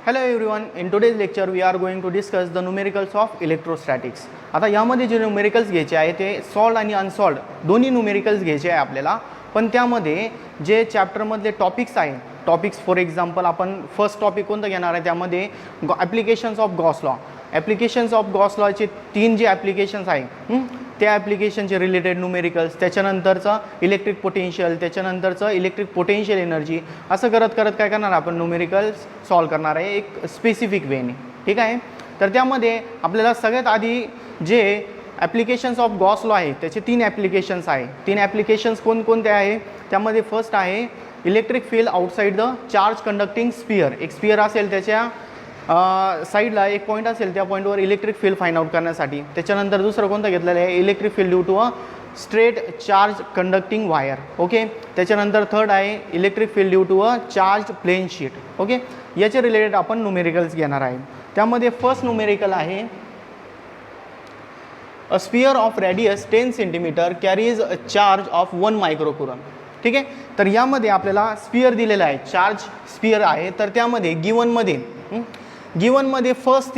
Hello everyone, in today's lecture we are going to discuss the numericals of electrostatics. आता यामध्ये जे numericals घ्यायचे आहे ते सॉल्ड आणि अनसॉल्ड दोन्ही न्यूमेरिकल्स घ्यायचे आहे आपल्याला. पण त्यामध्ये जे चॅप्टरमधले टॉपिक्स आहे, टॉपिक्स फॉर एक्झाम्पल आपण फर्स्ट टॉपिक कोणतं घेणार आहे त्यामध्ये applications of Gauss law. Applications of Gauss लॉचे 3 जे ॲप्लिकेशन्स आहे त्या ॲप्लिकेशनचे रिलेटेड न्यूमेरिकल्स, त्याच्यानंतरचं इलेक्ट्रिक पोटेन्शियल, त्याच्यानंतरचं इलेक्ट्रिक पोटेन्शियल एनर्जी, असं करत करत काय करणार आपण न्यूमेरिकल्स सॉल्व करणार आहे एक स्पेसिफिक वेने. ठीक आहे. तर त्यामध्ये आपल्याला सगळ्यात आधी जे ॲप्लिकेशन्स ऑफ गॉस लॉ आहे त्याचे 3 ॲप्लिकेशन्स आहे. 3 ॲप्लिकेशन्स कोणकोणते आहे त्यामध्ये फर्स्ट आहे electric field outside the charge conducting sphere. एक स्पियर असेल त्याच्या साईडला एक पॉईंट असेल त्या पॉईंटवर इलेक्ट्रिक फील्ड फाइंड आउट करण्यासाठी. त्याच्यानंतर दुसरं कोणतं घेतलेलं आहे electric field due to a straight charge conducting wire. Okay. त्याच्यानंतर थर्ड आहे electric field due to a charge plane sheet. Okay. याचे रिलेटेड आपण न्यूमेरिकल्स घेणार आहे. त्यामध्ये फर्स्ट न्यूमेरिकल आहे a sphere of radius 10 centimetre carries a charge of 1 microcoulomb. ठीक आहे. तर यामध्ये आपल्याला स्पियर दिलेला आहे, चार्ज स्पियर आहे. तर त्यामध्ये गिवनमध्ये फर्स्ट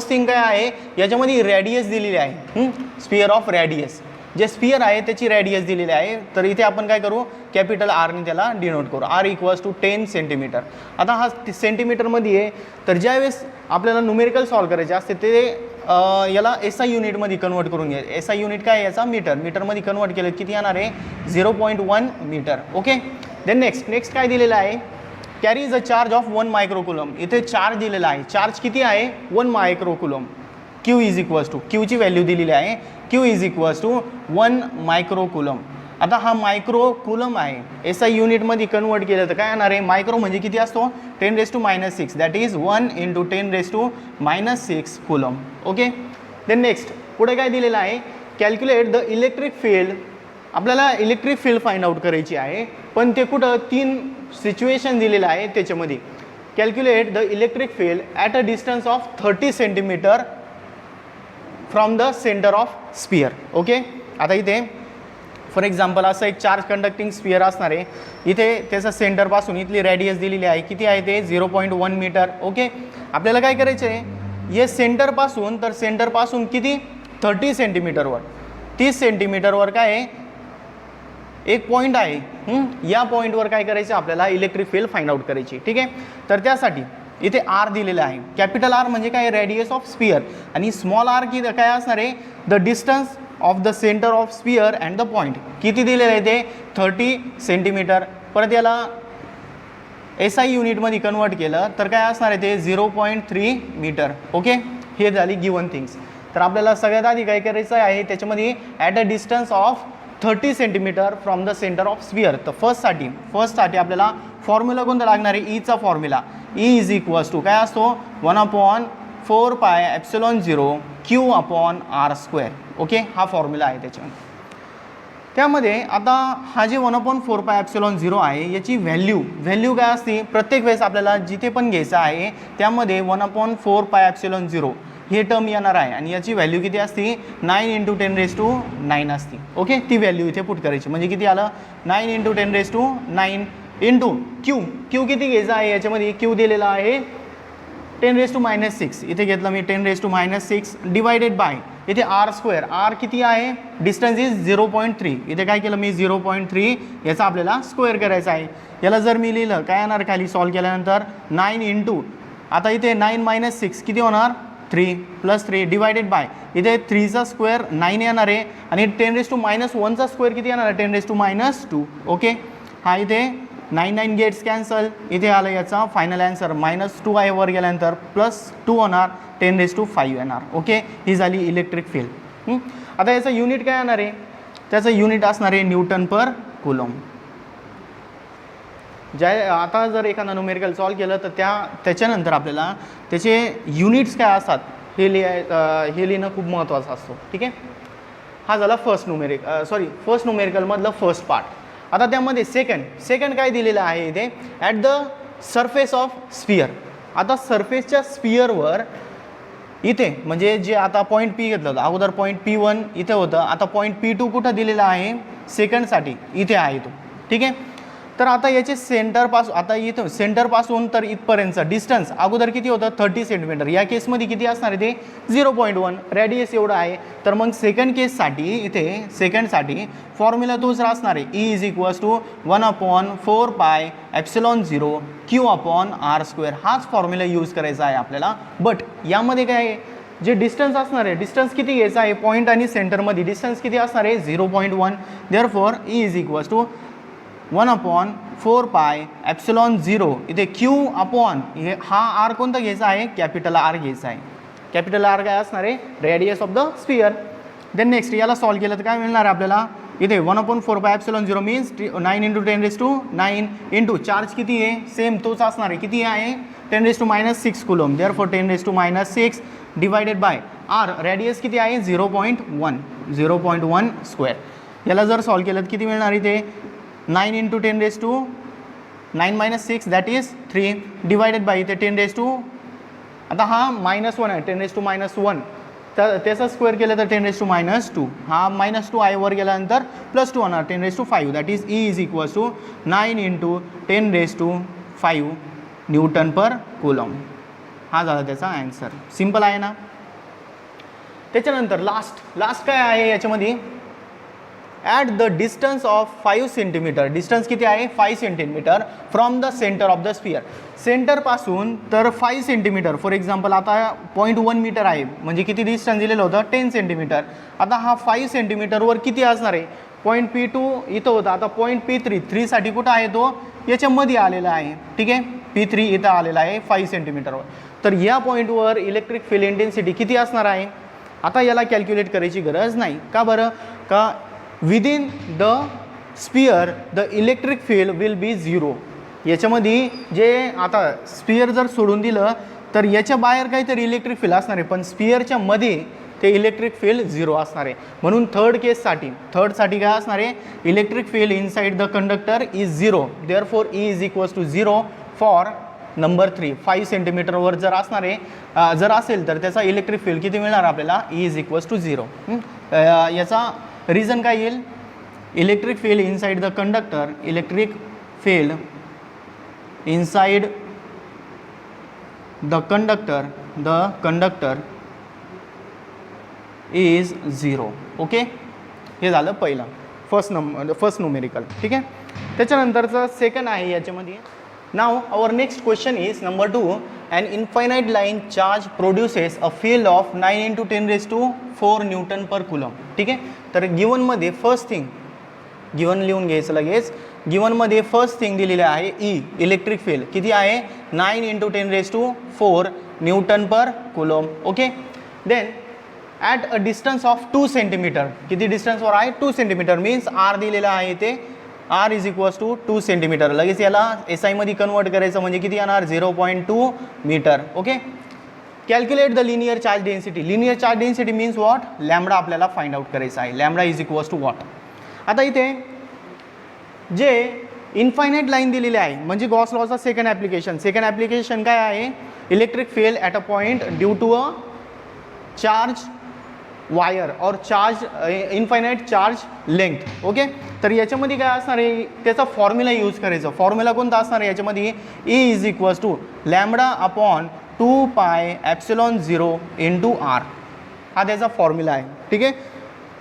थिंग काय आहे याच्यामध्ये रेडियस दिलेली आहे. स्पियर ऑफ रेडियस जे स्पियर आहे त्याची रेडियस दिलेली आहे. तर इथे आपण काय करू कॅपिटल आरने त्याला डिनोट करू. R equals to 10 centimetre. आता हा सेंटीमीटरमध्ये आहे. तर ज्यावेळेस आपल्याला न्यूमेरिकल सॉल्व करायचे असते ते याला SI युनिटमध्ये कन्वर्ट करून घ्या. SI युनिट काय आहे याचा मीटरमध्ये कन्वर्ट केलं किती येणार आहे 0.1 मीटर. ओके. देन नेक्स्ट काय दिलेलं आहे carries a charge of 1 microcoulomb. इथे चार्ज दिलेला आहे. चार्ज किती आहे 1 microcoulomb. Q is equals to क्यूची व्हॅल्यू दिलेली आहे Q is equals to 1 microcoulomb. आता हा मायक्रोकुलम आहे SI युनिटमध्ये कन्वर्ट केलं तर काय येणार आहे मायक्रो म्हणजे किती असतो 10⁻⁶ that is 1 × 10⁻�6 coulomb. Okay. Then next पुढे काय दिलेलं आहे कॅल्क्युलेट द इलेक्ट्रिक फील्ड. आपल्याला इलेक्ट्रिक फील्ड फाइंड आउट करायची आहे पण ते कुठं 3 सिच्युएशन दिलेलं आहे त्याच्यामध्ये. Calculate the electric field at a distance of 30 centimetre from the centre of sphere. Okay. आता इथे फॉर एक्झाम्पल असं एक चार्ज कंडक्टिंग स्पियर असणार आहे. इथे त्याचं सेंटरपासून इथली रेडियस दिलेली आहे किती आहे ते 0.1 मीटर. ओके. आपल्याला काय करायचं आहे हे सेंटरपासून किती 30 सेंटीमीटरवर 30 सेंटीमीटरवर काय आहे एक पॉईंट आहे. या पॉईंटवर काय करायचं आपल्याला इलेक्ट्रिक फील्ड फाइंड आउट करायची. ठीक आहे. तर त्यासाठी इथे आर दिलेलं आहे. कॅपिटल आर म्हणजे काय रेडियस ऑफ स्पियर आणि स्मॉल आर की काय असणार आहे the distance of the centre of sphere and the point. किती दिलेलं आहे ते 30 सेंटीमीटर. परत याला SI युनिटमध्ये कन्वर्ट केलं तर काय असणार आहे ते 0.3 मीटर. ओके. हे झाली गिवन थिंग्स. तर आपल्याला सगळ्यात आधी काय करायचं आहे त्याच्यामध्ये at a distance of 30 centimetre from the centre of sphere. तर फर्स्टसाठी आपल्याला फॉर्म्युला कोणता लागणार आहे ईचा formula. E is equals to काय असतो 1/4πε0 Q/r². ओके. हा फॉर्म्युला आहे त्याच्यामध्ये. त्यामध्ये आता हा जे 1/4πε0 आहे याची व्हॅल्यू काय असते प्रत्येक वेळेस आपल्याला जिथे पण घ्यायचं आहे त्यामध्ये 1/4πε0 हे टर्म येणार आहे आणि याची व्हॅल्यू किती असते 9 × 10⁹ असते. ओके. ती व्हॅल्यू इथे पुट करायची म्हणजे किती आलं 9 × 10⁹ इंटू क्यू किती घ्यायचं आहे याच्यामध्ये क्यू दिलेला आहे 10⁻⁶. इथे घेतलं मी 10⁻⁶ डिवायडेड बाय इथे r². आर किती आहे डिस्टन्स इज 0.3. इथे काय केलं मी 0.3 याचा आपल्याला स्क्वेअर करायचा आहे. याला जर मी लिहिलं काय येणार खाली सॉल्व केल्यानंतर 9 इंटू आता इथे 9 - 6 किती होणार 3 + 3 डिवायडेड बाय इथे 3चा स्क्वेअर 9 येणार आहे आणि 10⁻⁻1चा स्क्वेअर किती येणार 10⁻². ओके. हा इथे 9 गेट्स कॅन्सल. इथे आलं याचा फायनल आन्सर -2 आहे वर गेल्यानंतर +2 होणार 10⁵ येणार. ओके. ही झाली इलेक्ट्रिक फील्ड. आता याचं युनिट काय येणार आहे त्याचं युनिट असणार आहे न्यूटन पर कुलम. आता जर एखादा न्यूमेरिकल सॉल्व केलं तर त्याच्यानंतर आपल्याला त्याचे युनिट्स काय असतात हे लिहिणं खूप महत्त्वाचं असतं. ठीक आहे. हा झाला फर्स्ट न्यूमेरिकलमधलं फर्स्ट पार्ट. आता त्यामध्ये सेकंड काय दिलेलं आहे इथे at the surface of sphere. आता सरफेसच्या स्पियरवर इथे म्हणजे जे आता पॉईंट P घेतलं होतं अगोदर पॉईंट P1 इथे होतं. आता पॉईंट P2 कुठं दिलेला आहे सेकंडसाठी इथे आहे तो. ठीक आहे. तर आता याचे सेंटरपासून, आता इथं सेंटरपासून तर इथपर्यंतचं डिस्टन्स अगोदर किती होतं 30 सेंटीमीटर, या केसमध्ये किती असणार आहे ते 0.1 रेडियस एवढं आहे. तर मग सेकंड केससाठी इथे सेकंडसाठी फॉर्म्युला तोच असणार आहे, E is equals to 1/4πε0 Q/r². हाच फॉर्म्युला यूज करायचा आहे आपल्याला. बट यामध्ये काय आहे, जे डिस्टन्स असणार आहे, डिस्टन्स किती घ्यायचा आहे पॉईंट आणि सेंटरमध्ये डिस्टन्स किती असणार आहे 0.1. Therefore E is equals to 1/4πε0 इथे Q/ हे हा आर कोणता घ्यायचा आहे, कॅपिटल आर घ्यायचा आहे. कॅपिटल आर काय असणार आहे, radius of the sphere. Then next याला सॉल्व केलं तर काय मिळणार आहे आपल्याला, इथे 1/4πε0 मीन्स 9 × 10⁹ इंटू चार्ज किती आहे, सेम तोच असणार आहे, किती आहे 10⁻⁶ coulomb. Therefore 10⁻⁶ divided by R, radius किती आहे 0.1 स्क्वेअर. याला जर सॉल्व केलं तर किती मिळणार इथे 9 × 10⁻⁹ दॅट इज 3 डिवायडेड बाय इथे 10⁻, आता हा -1 आहे 10⁻⁻1, तर त्याचा स्क्वेअर केलं तर 10⁻², हा -2 आहे, वर गेल्यानंतर +2 होणार 10⁻5 that is E is equals to 9 × 10⁻5 newton per coulomb. हा झाला त्याचा आन्सर. सिम्पल आहे ना. त्याच्यानंतर लास्ट काय आहे याच्यामध्ये, at the distance of 5 centimetre, distance किती आहे 5 centimetre from the centre of the sphere, सेंटरपासून तर 5 सेंटीमीटर. फॉर एक्झाम्पल आता 0.1 मीटर आहे, म्हणजे किती डिस्टन्स दिलेलं होतं 10 सेंटीमीटर. आता हा 5 सेंटीमीटरवर किती असणार आहे, पॉईंट P2 इथं होता, आता पॉईंट P3 साठी कुठं आहे तो याच्यामध्ये आलेला आहे. ठीक आहे, P3 इथं आलेला आहे 5 सेंटीमीटरवर. तर या पॉईंटवर इलेक्ट्रिक फील्ड इंटेन्सिटी किती असणार आहे. आता याला कॅल्क्युलेट करायची गरज नाही. का बरं, का within the sphere the electric field will be 0. याच्यामध्ये जे आता स्पियर जर सोडून दिलं तर याच्या बाहेर काहीतरी इलेक्ट्रिक फील्ड असणार आहे, पण स्पियरच्या मध्ये ते इलेक्ट्रिक फील्ड 0 असणार आहे. म्हणून थर्डसाठी काय असणार आहे, electric field inside the conductor is 0. Therefore E is equals to 0 for number 3. 5 सेंटीमीटरवर जर असणार आहे, जर असेल तर त्याचा इलेक्ट्रिक फील्ड किती मिळणार आपल्याला, E इज इक्वल्स टू 0. याचा रिझन काय येईल, electric field inside the conductor, electric field inside the conductor is 0. Okay, हे झालं पहिलं फर्स्ट न्यूमेरिकल. ठीक आहे. त्याच्यानंतरचं सेकंड आहे याच्यामध्ये. Now our next question is number 2. An infinite line charge produces a field of 9 × 10⁴ newton per coulomb. ठीक आहे. तर गिवनमध्ये फर्स्ट थिंग, गिवन लिहून घ्यायचं लगेच. गिवनमध्ये फर्स्ट थिंग दिलेलं आहे E इलेक्ट्रिक फील्ड किती आहे 9 × 10⁴ newton per coulomb. Okay. Then at a distance of 2 centimetre, किती डिस्टन्सवर आहे 2 सेंटीमीटर मीन्स R दिलेलं आहे ते, R is equals to 2 centimetre. लगेच याला SI मध्ये कन्वर्ट करायचं म्हणजे किती येणार 0.2 metre. Okay. Calculate the linear charge density. Linear charge density means what, lambda आपल्याला फाइंड आउट करायचा आहे. Lambda is equals to what. आता इथे जे इन्फायनाईट लाईन दिलेली आहे म्हणजे गॉस लॉचा सेकंड ॲप्लिकेशन काय आहे, electric field at a point due to a charge wire or charge infinite charge length. Okay. तर याच्यामध्ये काय असणार आहे, त्याचा फॉर्म्युला यूज करायचा. फॉर्म्युला कोणता असणार आहे याच्यामध्ये, E is equals to λ/2πε0 × R. हा त्याचा फॉर्म्युला आहे. ठीक आहे.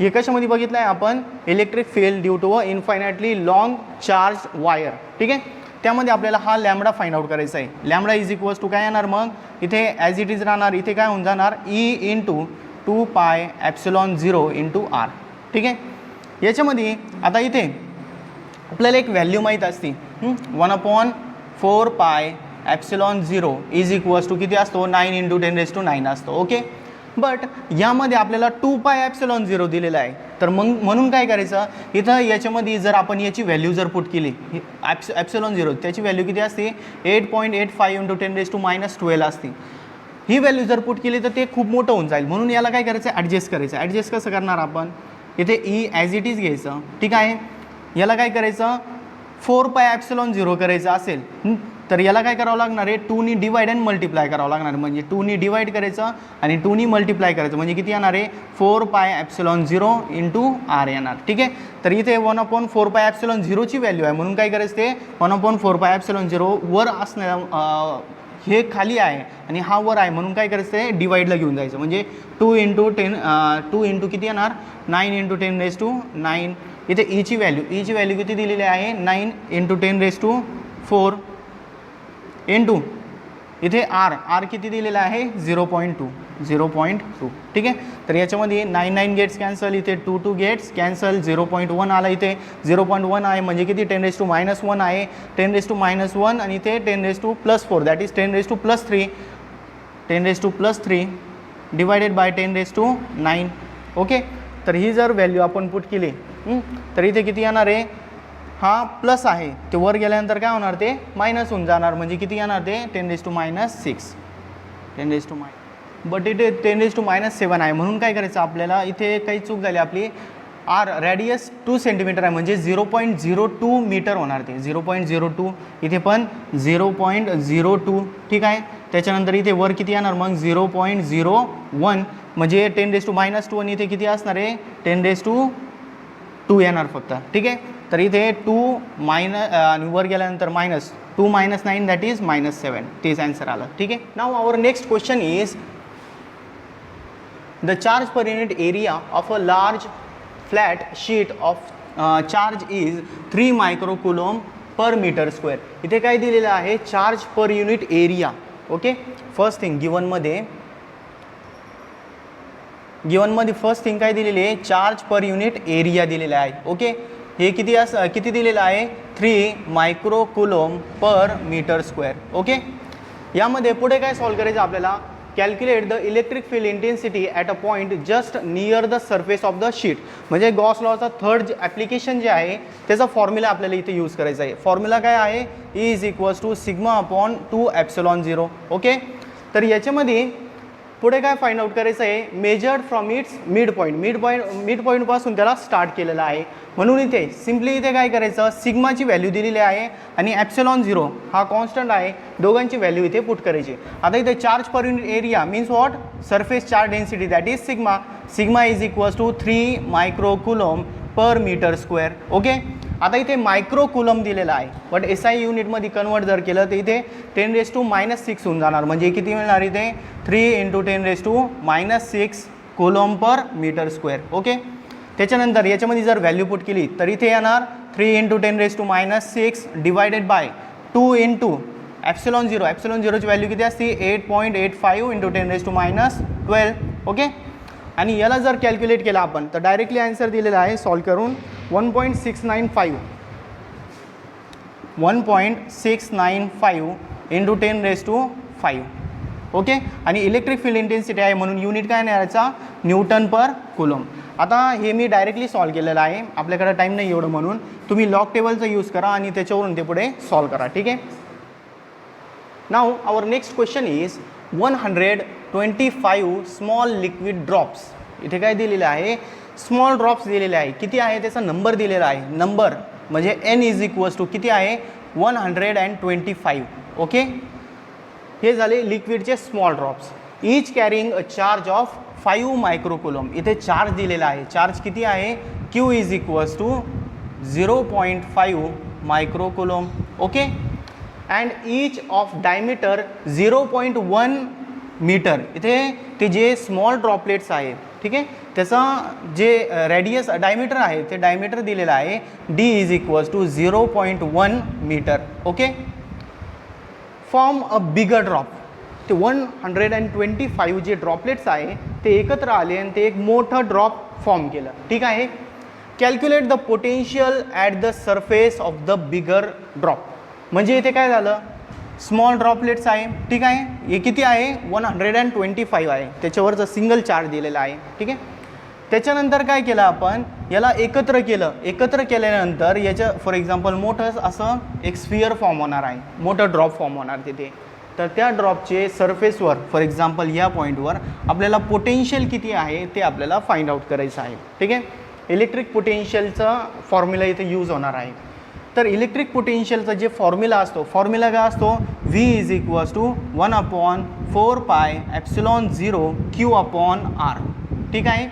हे कशामध्ये बघितलं आहे आपण, electric field due to a infinitely long charge wire. ठीक आहे. त्यामध्ये आपल्याला हा लॅम्बडा फाइंड आउट करायचा आहे. लॅम्बडा इज इक्वल्स टू काय येणार, मग इथे ॲज इट इज राहणार, इथे काय होऊन जाणार E × 2πε0 × R. ठीक आहे. याच्यामध्ये आता इथे आपल्याला एक व्हॅल्यू माहीत असते 1/4πε0 इज इक्वल्स टू किती असतो 9 × 10⁹ असतो. ओके. बट यामध्ये आपल्याला 2πε0 दिलेला आहे. तर मग म्हणून काय करायचं, इथं याच्यामध्ये जर आपण याची व्हॅल्यू जर पुट केली ε0 त्याची व्हॅल्यू किती असते 8.85 × 10⁻12 असते. ही व्हॅल्यू जर पुट केली तर ते खूप मोठं होऊन जाईल. म्हणून याला काय करायचं, ॲडजस्ट करायचं. ॲडजस्ट कसं करणार आपण, इथे E ॲज इट इज घ्यायचं. ठीक आहे. याला काय करायचं 4πε0 करायचं असेल तर याला काय करावं लागणार आहे, 2नी डिवाइड अँड मल्टिप्लाय करावं लागणार आहे. म्हणजे 2नी डिवाइड करायचं आणि 2नी मल्टिप्लाय करायचं म्हणजे किती येणार आहे, 4πε0 इंटू आर येणार. ठीक आहे. तर इथे 1/4πε0 ची व्हॅल्यू आहे म्हणून काय करायचं ते 1/4πε0 वर असण्या हे खाली आहे आणि हा वर आहे म्हणून काय करायचं आहे, डिवाइडला घेऊन जायचं. म्हणजे 2 इंटू 10 2 इंटू किती येणार, 9 इंटू 10⁻⁹. इथे ईची व्हॅल्यू किती दिलेली आहे, 9 इंटू 10⁻⁴ इंटू इथे आर किती दिलेला आहे, 0.2. ठीक आहे. तर याच्यामध्ये 9 गेट्स कॅन्सल, इथे 2 गेट्स कॅन्सल, 0.1 आला, इथे 0.1 आहे म्हणजे किती 10⁻⁻1 आहे, 10⁻⁻1 आणि इथे 10⁻+4 that is 10⁻+3 divided by 10⁻9. Okay. तर ही जर व्हॅल्यू आपण पुट केली तर इथे किती येणार आहे, हा प्लस आहे ते वर गेल्यानंतर काय होणार, ते मायनस होऊन जाणार म्हणजे किती येणार ते 10⁻6 बट इथे 10⁻7 आहे म्हणून काय करायचं आपल्याला, इथे काही चूक झाली आपली. आर रॅडियस 2 सेंटीमीटर आहे म्हणजे 0.02 मीटर होणार ते 0.02, इथे पण 0.02. ठीक आहे. त्याच्यानंतर इथे वर किती येणार मग 0.01 म्हणजे 10⁻2 आणि इथे किती असणार आहे 10⁻2 येणार फक्त. ठीक आहे. तर इथे 2 आणि वर गेल्यानंतर -2 - 9 दॅट इज -7 तेच आन्सर आलं. ठीक आहे. Now our next question is the charge per unit area of a large flat sheet of charge is 3 microcoulomb per metre square. इथे काय दिलेलं आहे, charge per unit area. Okay. First thing गिवनमध्ये first thing काय दिलेली आहे, charge per unit area दिलेला आहे. ओके. हे किती दिलेलं आहे, 3 microcoulomb per metre square. Okay. यामध्ये पुढे काय सॉल्व करायचं आपल्याला, calculate the electric field intensity at a point just near the surface of the sheet. म्हणजे गॉस लॉचा थर्ड ॲप्लिकेशन जे आहे त्याचा फॉर्म्युला आपल्याला इथे यूज करायचा आहे. फॉर्म्युला काय आहे, E = σ/2ε0. ओके. तर याच्यामध्ये पुढे काय फाइंड आउट करायचं आहे, measured from its mid point पासून त्याला स्टार्ट केलेला आहे म्हणून इथे सिम्पली इथे काय करायचं, सिग्माची व्हॅल्यू दिलेली आहे आणि ε0 हा कॉन्स्टंट आहे, दोघांची व्हॅल्यू इथे पुट करायची. आता इथे charge per unit area means what, surface charge density that is sigma = 3 microcoulomb per metre square. Okay. आता इथे मायक्रोकुलम दिलेला आहे बट SI युनिटमध्ये कन्वर्ट जर केलं तर इथे 10⁻⁻6 होऊन जाणार म्हणजे किती मिळणार इथे 3 × 10⁻⁻6 coulomb per metre square. Okay. त्याच्यानंतर याच्यामध्ये जर व्हॅल्यू पुट केली तर इथे येणार 3 × 10⁻6 डिवायडेड बाय 2 इंटू ε0 ची व्हॅल्यू किती असते 8.85 × 10⁻12. ओके. आणि याला जर कॅल्क्युलेट केला आपण तर डायरेक्टली आन्सर दिलेला आहे सॉल्व करून 1.695 × 10⁻5. ओके. आणि इलेक्ट्रिक फील्ड इंटेन्सिटी आहे म्हणून युनिट काय याचा, न्यूटन पर कुलम. आता हे मी डायरेक्टली सॉल्व केलेलं आहे, आपल्याकडे टाईम नाही एवढं म्हणून तुम्ही लॉग टेबलचा यूज करा आणि त्याच्यावरून ते पुढे सॉल्व करा. ठीक आहे. Now our next question is 125 small liquid drops. इथे काय दिलेलं आहे, स्मॉल ड्रॉप्स दिलेले आहे. किती आहे त्याचा नंबर दिलेला आहे, नंबर म्हणजे n = किती आहे 125. ओके. हे झाले लिक्विडचे small drops, each carrying a charge of 5 microcoulomb. इथे चार्ज दिलेला आहे, चार्ज किती आहे Q = 0.5 microcoulomb. Okay. And each of diameter 0.1 metre. इथे ते जे स्मॉल ड्रॉपलेट्स आहे, ठीक आहे, त्याचा जे रेडियस डायमीटर आहे ते डायमीटर दिलेलं आहे D = 0.1 metre. Okay. Form a bigger drop. ते 125 जे ड्रॉपलेट्स आहे ते एकत्र आले आणि ते एक मोठं ड्रॉप फॉर्म केलं. ठीक आहे. Calculate the potential at the surface of the bigger drop. म्हणजे इथे काय झालं, स्मॉल ड्रॉपलेट्स आहे. ठीक आहे. हे किती आहे 125 आहे, त्याच्यावरचं सिंगल चार्ज दिलेला आहे. ठीक आहे. त्याच्यानंतर काय केलं आपण, याला एकत्र केल्यानंतर याच्या फॉर एक्झाम्पल मोठं असं एक स्फिअर फॉर्म होणार आहे, मोठं ड्रॉप फॉर्म होणार तिथे. तर त्या ड्रॉपचे सरफेसवर फॉर एक्झाम्पल या पॉईंटवर आपल्याला पोटेन्शियल किती आहे ते आपल्याला फाइंड आउट करायचं आहे. ठीक आहे. इलेक्ट्रिक पोटेन्शियलचा फॉर्म्युला इथे यूज होणार आहे. तर इलेक्ट्रिक पोटेन्शियलचा जे फॉर्म्युला असतो, फॉर्म्युला काय असतो, V is equals to 1/4πε0 Q/r. ठीक आहे.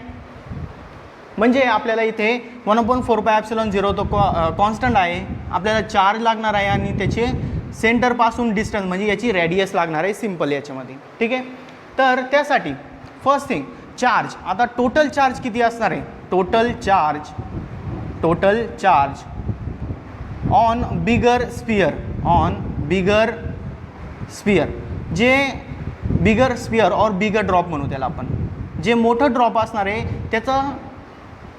म्हणजे आपल्याला इथे 1/4πε0 तो कॉन्स्टंट आहे, आपल्याला चार्ज लागणार आहे आणि त्याचे सेंटरपासून डिस्टन्स म्हणजे याची रेडियस लागणार आहे सिम्पल याच्यामध्ये. ठीक आहे. तर त्यासाठी फर्स्ट थिंग चार्ज, आता टोटल चार्ज किती असणार आहे, total charge on bigger sphere, जे बिगर स्पियर और बिगर ड्रॉप म्हणू त्याला आपण, जे मोठं ड्रॉप असणार आहे त्याचं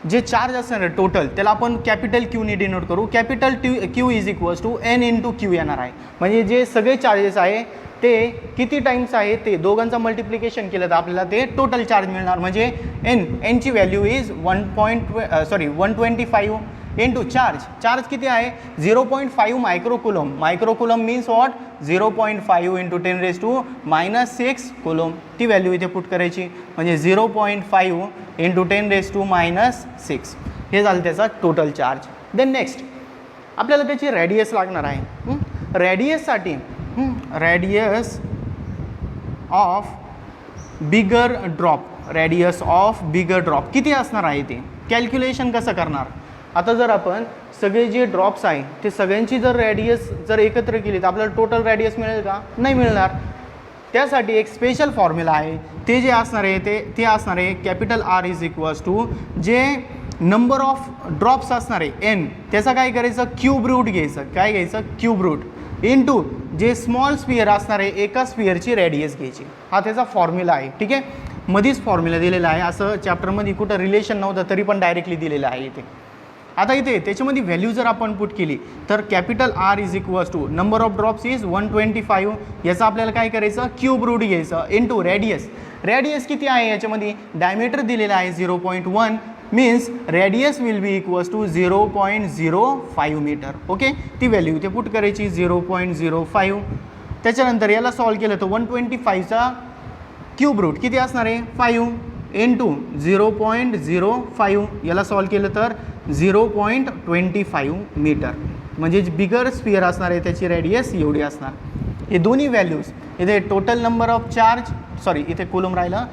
जे चार्ज असणार आहे टोटल त्याला आपण कॅपिटल क्यूने डिनोट करू. Capital Q is equals to N into Q येणार आहे. म्हणजे जे सगळे चार्जेस आहे ते किती टाइम्स आहे ते दोघांचं मल्टिप्लिकेशन केलं तर आपल्याला ते टोटल चार्ज मिळणार. म्हणजे एनची व्हॅल्यू इज 125 इंटू चार्ज किती आहे 0.5 मायक्रोकुलम. मायक्रोकुलम मीन्स वॉट 0.5 इंटू 10⁻⁻6 कुलम. ती व्हॅल्यू इथे पुट करायची म्हणजे 0.5 इंटू 10⁻⁶. हे झालं त्याचा टोटल चार्ज. देन नेक्स्ट आपल्याला त्याची रेडियस लागणार आहे. रेडियससाठी रेडियस ऑफ बिगर ड्रॉप किती असणार आहे ते कॅल्क्युलेशन कसं करणार. आता जर आपण सगळे जे ड्रॉप्स आहे ते सगळ्यांची जर रेडियस जर एकत्र केली तर आपल्याला टोटल रेडियस मिळेल का, नाही मिळणार. त्यासाठी एक स्पेशल फॉर्म्युला आहे, ते जे असणार आहे ते असणार आहे capital R is equals to जे नंबर ऑफ ड्रॉप्स असणार आहे एन त्याचा काय करायचं क्यूब रूट घ्यायचं. काय घ्यायचं क्यूब रूट इंटू जे स्मॉल स्पियर असणार आहे एका स्पियरची रेडियस घ्यायची. हा त्याचा फॉर्म्युला आहे. ठीक आहे. मध्येच फॉर्म्युला दिलेला आहे, असं चॅप्टरमध्ये कुठं रिलेशन नव्हतं तरी पण डायरेक्टली दिलेलं आहे इथे. आता इथे त्याच्यामध्ये व्हॅल्यू जर आपण पुट केली तर capital R is equals to number of drops is 125. याचं आपल्याला काय करायचं क्यूब रूट घ्यायचं इंटू रेडियस किती आहे याच्यामध्ये डायमीटर दिलेला आहे 0.1 means radius will be equals to 0.05 metre. Okay. ती व्हॅल्यू इथे पुट करायची 0.05. त्याच्यानंतर याला सॉल्व केलं तर 125चा क्यूब रूट किती असणार आहे 5 इंटू 0.05. याला सॉल्व केलं तर 0.25 मीटर. म्हणजे बिगर स्पियर असणार आहे त्याची रेडियस एवढी असणार. हे दोन्ही व्हॅल्यूज इथे टोटल नंबर ऑफ चार्ज इथे कुलम राहिलं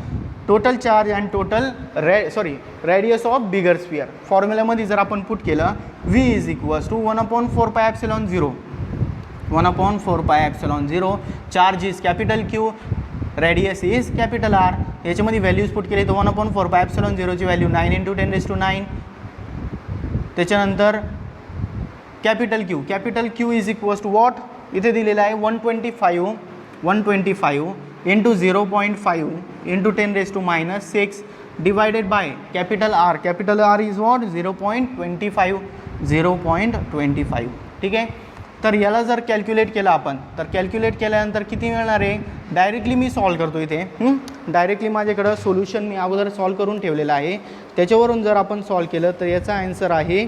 total charge and total radius of bigger sphere. फॉर्म्युल्यामध्ये जर आपण पुट केलं V is equals to 1/4πε0 charge is capital Q, radius is capital R. याच्यामध्ये व्हॅल्यूज पुट केली तर 1/4πε0 ची व्हॅल्यू 9 इंटू 10⁻⁹. त्याच्यानंतर capital Q is equals to what इथे दिलेलं आहे 125 into 0.5 into 10⁻⁶ divided by capital R is what 0.25. ठीक आहे. तर याला जर कॅल्क्युलेट केलं आपण तर कॅल्क्युलेट केल्यानंतर किती मिळणार आहे डायरेक्टली मी सॉल्व करतो इथे. डायरेक्टली माझ्याकडं सोल्युशन मी अगोदर सॉल्व करून ठेवलेलं आहे, त्याच्यावरून जर आपण सॉल्व केलं तर याचा आन्सर आहे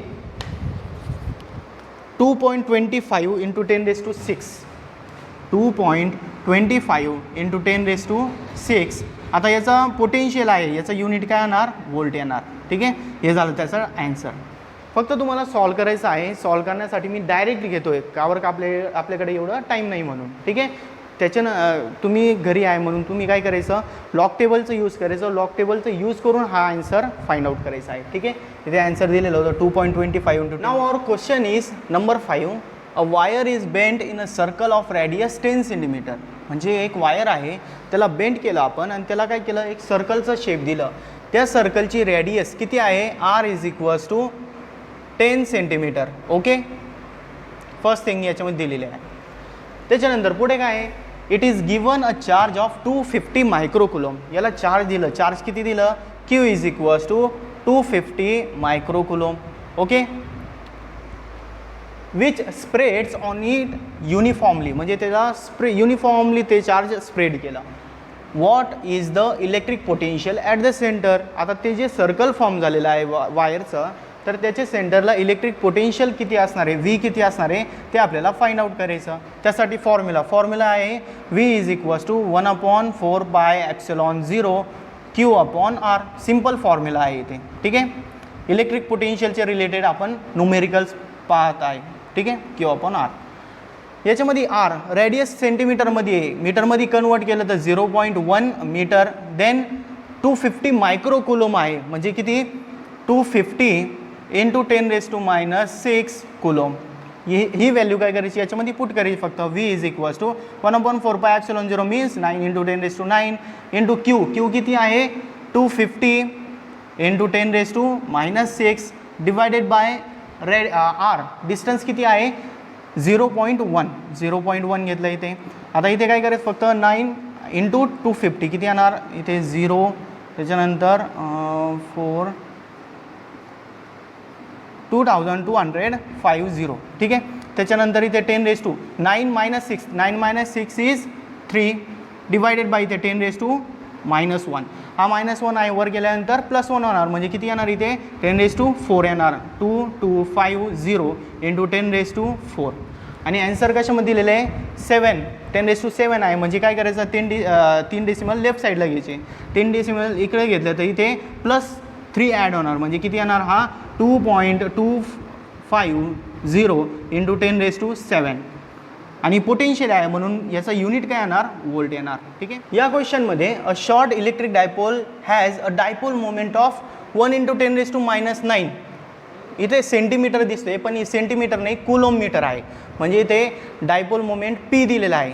2.25 इंटू 10⁻⁶. 2.25 इंटू 10⁻⁶. आता याचा पोटेन्शियल आहे, याचा युनिट काय येणार व्होल्ट येणार. ठीक आहे. हे झालं त्याचा आन्सर. फक्त तुम्हाला सॉल्व करायचं आहे. सॉल्व करण्यासाठी मी डायरेक्टली घेतो आहे कावर का आपल्याकडे एवढं टाईम नाही म्हणून. ठीक आहे. त्याच्यानं तुम्ही घरी आहे म्हणून तुम्ही काय करायचं लॉग टेबलचं यूज करायचं. लॉग टेबलचं यूज करून हा आन्सर फाइंड आउट करायचा आहे. ठीक आहे. इथे आन्सर दिलेलं होतं 2.25 into. Now our question is number 5. A wire is bend in a circle of radius 10 centimetre. म्हणजे एक वायर आहे त्याला बेंड केलं आपण आणि त्याला काय केलं एक सर्कलचं शेप दिलं. त्या सर्कलची रेडियस किती आहे R is equals to 10 centimetre. Okay. First thing याच्यामध्ये दिलेली आहे. त्याच्यानंतर पुढे काय आहे it is given a charge of 250 microcoulomb. याला चार्ज दिलं. चार्ज किती दिलं Q is equals to 250 microcoulomb. Okay. Which spreads on it uniformly. म्हणजे त्याला युनिफॉर्मली ते चार्ज स्प्रेड केलं. What is the electric potential at the centre. आता ते जे सर्कल फॉर्म झालेलं आहे वायरचं तर त्याच्या सेंटरला इलेक्ट्रिक पोटेन्शियल किती असणार आहे V किती असणार आहे ते आपल्याला फाइंड आउट करायचं. त्यासाठी फॉर्म्युला आहे V is equals to 1/4πε0 Q/r. Simple formula आहे इथे. ठीक आहे. इलेक्ट्रिक पोटेन्शियलचे रिलेटेड आपण न्यूमेरिकल्स पाहत आहे. ठीक आहे, Q अपॉन R. याच्यामध्ये आर रेडियस सेंटीमीटरमध्ये आहे, मीटरमध्ये कन्वर्ट केलं तर 0.1 मीटर, देन 250 मायक्रो कुलोम आहे, म्हणजे किती 250 इंटू 10⁻⁻6 कुलोम. ही व्हॅल्यू काय करायची याच्यामध्ये पुट करायची फक्त. V is equals to 1/4πε0 means 9 into 10⁻9 into Q किती आहे 250 into 10⁻⁻6 divided by R distance किती आहे 0.1 घेतलं इथे. आता इथे काय करायचं फक्त 9 इंटू 250 किती येणार इथे 0, त्याच्यानंतर 4 2250, ठीक आहे. त्याच्यानंतर इथे 10⁻9 इज 3 डिवायडेड बाय इथे 10⁻1. हा -1 आहे, वर गेल्यानंतर +1 होणार, म्हणजे किती येणार इथे 10⁻4 येणार. 2250 इंटू 10⁻4. आणि आन्सर कशामध्ये दिलेलं आहे 7, 10⁻7 आहे, म्हणजे काय करायचं 3 डेसिमल लेफ्ट साईडला घ्यायचे, 3 डेसिमल इकडे घेतलं तर इथे +3 ॲड होणार, म्हणजे किती येणार हा 2.250 इंटू 10⁻7. आणि पोटेन्शियल आहे म्हणून याचा युनिट काय येणार वोल्ट येणार, ठीक आहे. या क्वेश्चनमध्ये a short electric dipole has a dipole moment of 1 into 10⁻9. इथे सेंटीमीटर दिसतोय पण सेंटीमीटर नाही कुलोम मीटर आहे, म्हणजे इथे डायपोल मोमेंट P दिलेला आहे.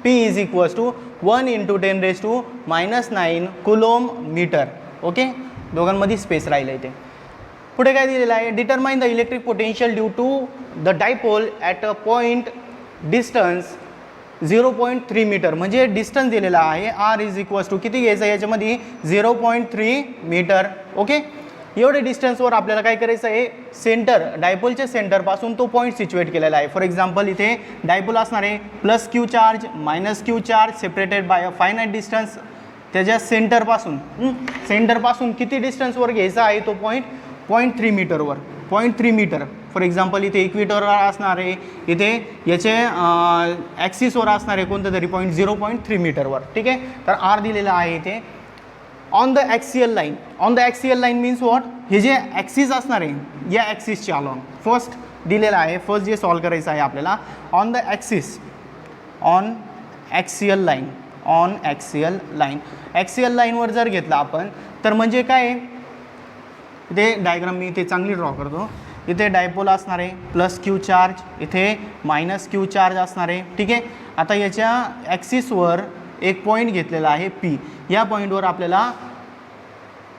P is equals to 1 into 10⁻9 coulomb metre. Okay, दोघांमध्ये स्पेस राहिलं इथे. पुढे काय दिलेलं आहे determine the electric potential due to the dipole at a point distance 0.3 metre, म्हणजे डिस्टन्स दिलेला आहे R इज इक्वल्स टू किती घ्यायचं याच्यामध्ये 0.3 मीटर. ओके, एवढे डिस्टन्सवर आपल्याला काय करायचं आहे सेंटर डायपोलच्या सेंटरपासून तो पॉईंट सिच्युएट केलेला आहे. फॉर एक्झाम्पल इथे डायपोल असणार आहे +Q charge -Q charge separated by a finite distance. त्याच्या सेंटरपासून किती डिस्टन्सवर घ्यायचा आहे तो पॉईंट 0.3 मीटरवर. 0.3 मीटर फॉर एक्झाम्पल इथे इक्विटरवर असणार आहे, इथे याचे ॲक्सिसवर असणार आहे कोणतं तरी पॉईंट 0.3 मीटरवर, ठीक आहे. तर R दिलेला आहे इथे. On the axial line means what, हे जे ॲक्सिस असणार आहे या ॲक्सिसचे अलॉंग फर्स्ट दिलेला आहे. फर्स्ट जे सॉल्व करायचं आहे आपल्याला on the axis, on axial लाईनवर जर घेतला आपण तर म्हणजे काय इथे डायग्राम मी इथे चांगली ड्रॉ करतो. इथे डायपोल असणार आहे +Q चार्ज, इथे -Q चार्ज असणार आहे, ठीक आहे. आता याच्या ॲक्सिसवर एक पॉईंट घेतलेला आहे P. या पॉईंटवर आपल्याला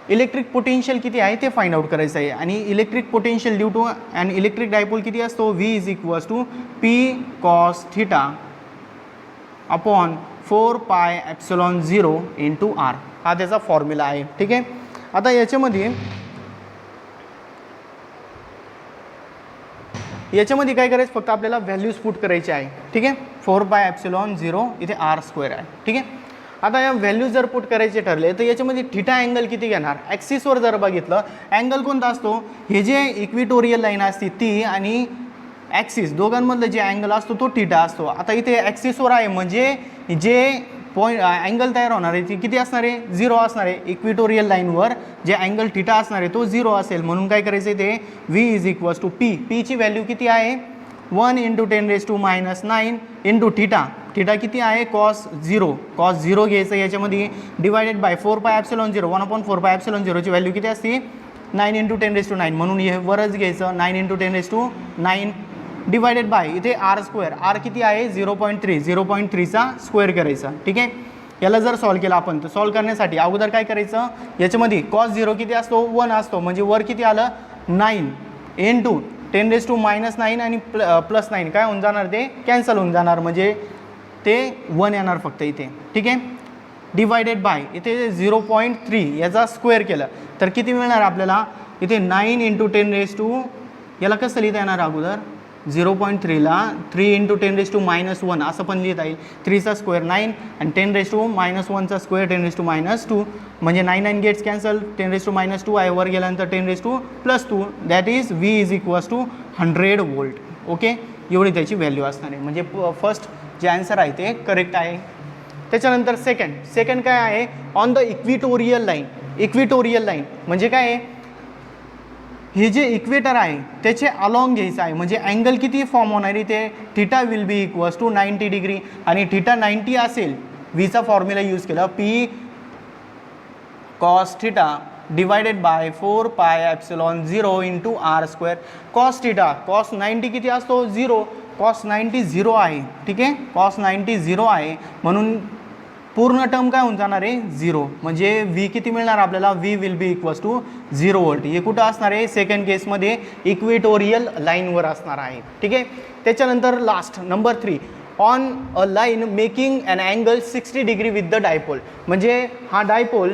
इलेक्ट्रिक पोटेन्शियल किती आहे ते फाइंड आउट करायचं आहे. आणि electric potential due to and electric dipole किती असतो V is equals to P cos θ upon 4πε0 into R. हा त्याचा फॉर्म्युला आहे, ठीक आहे. आता याच्यामध्ये काय करायचं फक्त आपल्याला व्हॅल्यूज पुट करायची आहे, ठीक आहे. 4πε0 इथे R² आहे, ठीक आहे. आता या व्हॅल्यूज जर पुट करायचे ठरले तर याच्यामध्ये θ अँगल किती घेणार. ॲक्सिसवर जर बघितलं अँगल कोणता असतो, हे जे इक्विटोरियल लाईन असते ती आणि ॲक्सिस दोघांमधलं जे अँगल असतो तो θ असतो. आता इथे ॲक्सिसवर आहे म्हणजे जे पॉईंट अँगल तयार होणार आहे ती किती असणार आहे 0 असणार आहे. इक्विटोरियल लाईनवर जे अँगल θ असणार आहे तो 0 असेल, म्हणून काय करायचं आहे ते V is equals to P ची व्हॅल्यू किती आहे 1 इंटू 10⁻9 इंटू θ किती आहे cos 0 घ्यायचं याच्यामध्ये डिवायडेड बाय 4πε0 1/4πε0 ची व्हॅल्यू किती असते 9 इंटू 10⁻9, म्हणून हे वरच घ्यायचं 9 इंटू 10⁻9 डिवायडेड बाय इथे R² R किती आहे 0.3चा स्क्वेअर करायचा, ठीक आहे. याला जर सॉल्व केला आपण तर सॉल्व करण्यासाठी अगोदर काय करायचं याच्यामध्ये cos 0 किती असतो 1 असतो, म्हणजे वर किती आलं 9 इंटू 10⁻9 आणि +9 काय होऊन जाणार ते कॅन्सल होऊन जाणार, म्हणजे ते 1 येणार फक्त इथे, ठीक आहे. डिवायडेड बाय इथे 0.3 याचा स्क्वेअर केलं तर किती मिळणार आपल्याला इथे 9 इंटू 10 याला कसं लिहिता येणार अगोदर 0.3ला 3 इंटू 10⁻1 असं पण लिहिता येईल. 3चा स्क्वेअर 9 आणि 10⁻1चा स्क्वेअर 10⁻2 म्हणजे 9 गेट्स कॅन्सल 10⁻2 आहे, वर गेल्यानंतर 10⁻2 that is V is equals to 100 volt. Okay, एवढी त्याची व्हॅल्यू असणार आहे, म्हणजे फर्स्ट जे आन्सर आहे ते करेक्ट आहे. त्याच्यानंतर सेकंड काय आहे ऑन द इक्विटोरियल लाईन म्हणजे काय आहे हे जे इक्वेटर आहे त्याचे अलॉंग घ्यायचं आहे, म्हणजे अँगल किती फॉर्म होणार आहे ते theta will be equals to 90 degree, आणि थिटा 90 असेल व्हीचा फॉर्म्युला यूज केला P cos theta divided by 4 pi epsilon 0 into R square. Cos theta cos 90 किती असतो 0, कॉस 90 0 आहे, ठीक आहे, कॉस 90 0 आहे, म्हणून पूर्ण टर्म काय होऊन जाणार आहे 0, म्हणजे व्ही किती मिळणार आपल्याला, V will be equals to 0 volt. हे कुठं असणार आहे सेकंड केसमध्ये इक्वेटोरियल लाईनवर असणार आहे, ठीक आहे. त्याच्यानंतर last number 3, on a line making an angle 60 degree with the dipole. म्हणजे हा डायपोल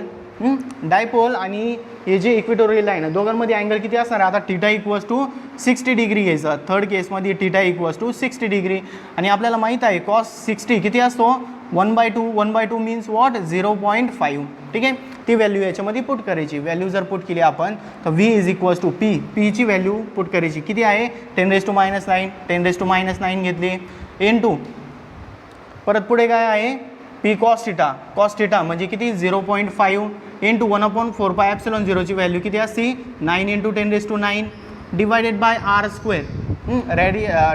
आणि हे जे इक्वेटोरियल लाईन आहे दोघांमध्ये अँगल किती असणार आहे, आता थिटा इक्वल्स टू 60 डिग्री घ्यायचं. थर्ड केसमध्ये थिटा इक्वल्स टू 60 डिग्री, आणि आपल्याला माहीत आहे कॉस 60 किती असतो 1/2 मीन्स वॉट 0.5, ठीक आहे. ती व्हॅल्यू याच्यामध्ये पुट करायची. व्हॅल्यू जर पुट केली आपण तर व्ही इज इक्वल्स टू पीची व्हॅल्यू पुट करायची, किती आहे 10⁻⁹ 10⁻⁹ घेतली इंटू परत पुढे काय आहे पी कॉस थिटा म्हणजे किती 0.5 इंटू 1/4 पाय ॲप्सिलॉन 0ची व्हॅल्यू किती असते 9 × 10⁹ divided by R square.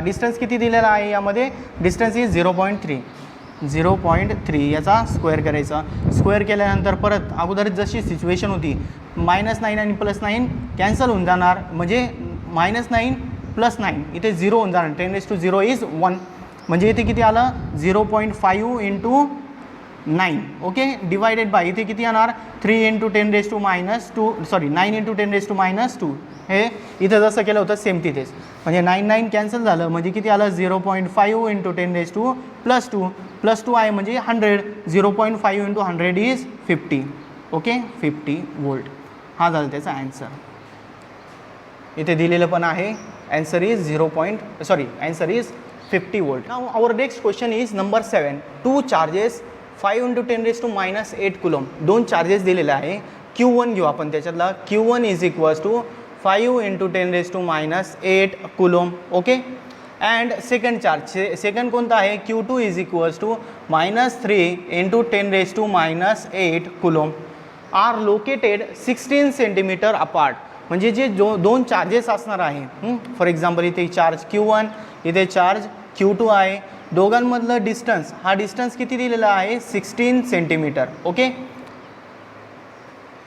Distance किती दिलेला आहे यामध्ये, डिस्टन्स इज 0.3 याचा स्क्वेअर करायचा. स्क्वेअर केल्यानंतर परत अगोदर जशी सिच्युएशन होती -9 आणि +9 कॅन्सल होऊन जाणार, म्हणजे -9 + 9 इथे 0 होऊन जाणार, 10⁻0 इज 1, म्हणजे इथे किती आलं 0.5 × 9, ओके, डिवायडेड बाय इथे किती येणार 3 × 10⁻², सॉरी 9 × 10⁻². हे इथं जसं केलं होतं सेम तिथेच, म्हणजे 9 कॅन्सल झालं, म्हणजे किती आलं 0.5 × 10⁻² +2 आहे म्हणजे 100, 0.5 × 100 इज 50, ओके 50 वोल्ट. हा झाला त्याचा ॲन्सर. इथे दिलेलं पण आहे answer is answer is 50 volt. Now our next question is number 7. 2 charges 5 × 10⁻8 coulomb, 2 charges दिलेले आहे. Q1 घेऊ आपण त्याच्यातला, Q1 is equals to 5 × 10⁻8 coulomb, okay. And second charge, second कोणता आहे Q2 is equals to -3 × 10⁻8 coulomb are located 16 centimetre apart. म्हणजे जे दोन चार्जेस असणार आहे, फॉर एक्झाम्पल इथे चार्ज Q1 इथे चार्ज Q2 आहे, दोघांमधलं डिस्टन्स, हा डिस्टन्स किती दिलेला आहे 16 सेंटीमीटर, ओके.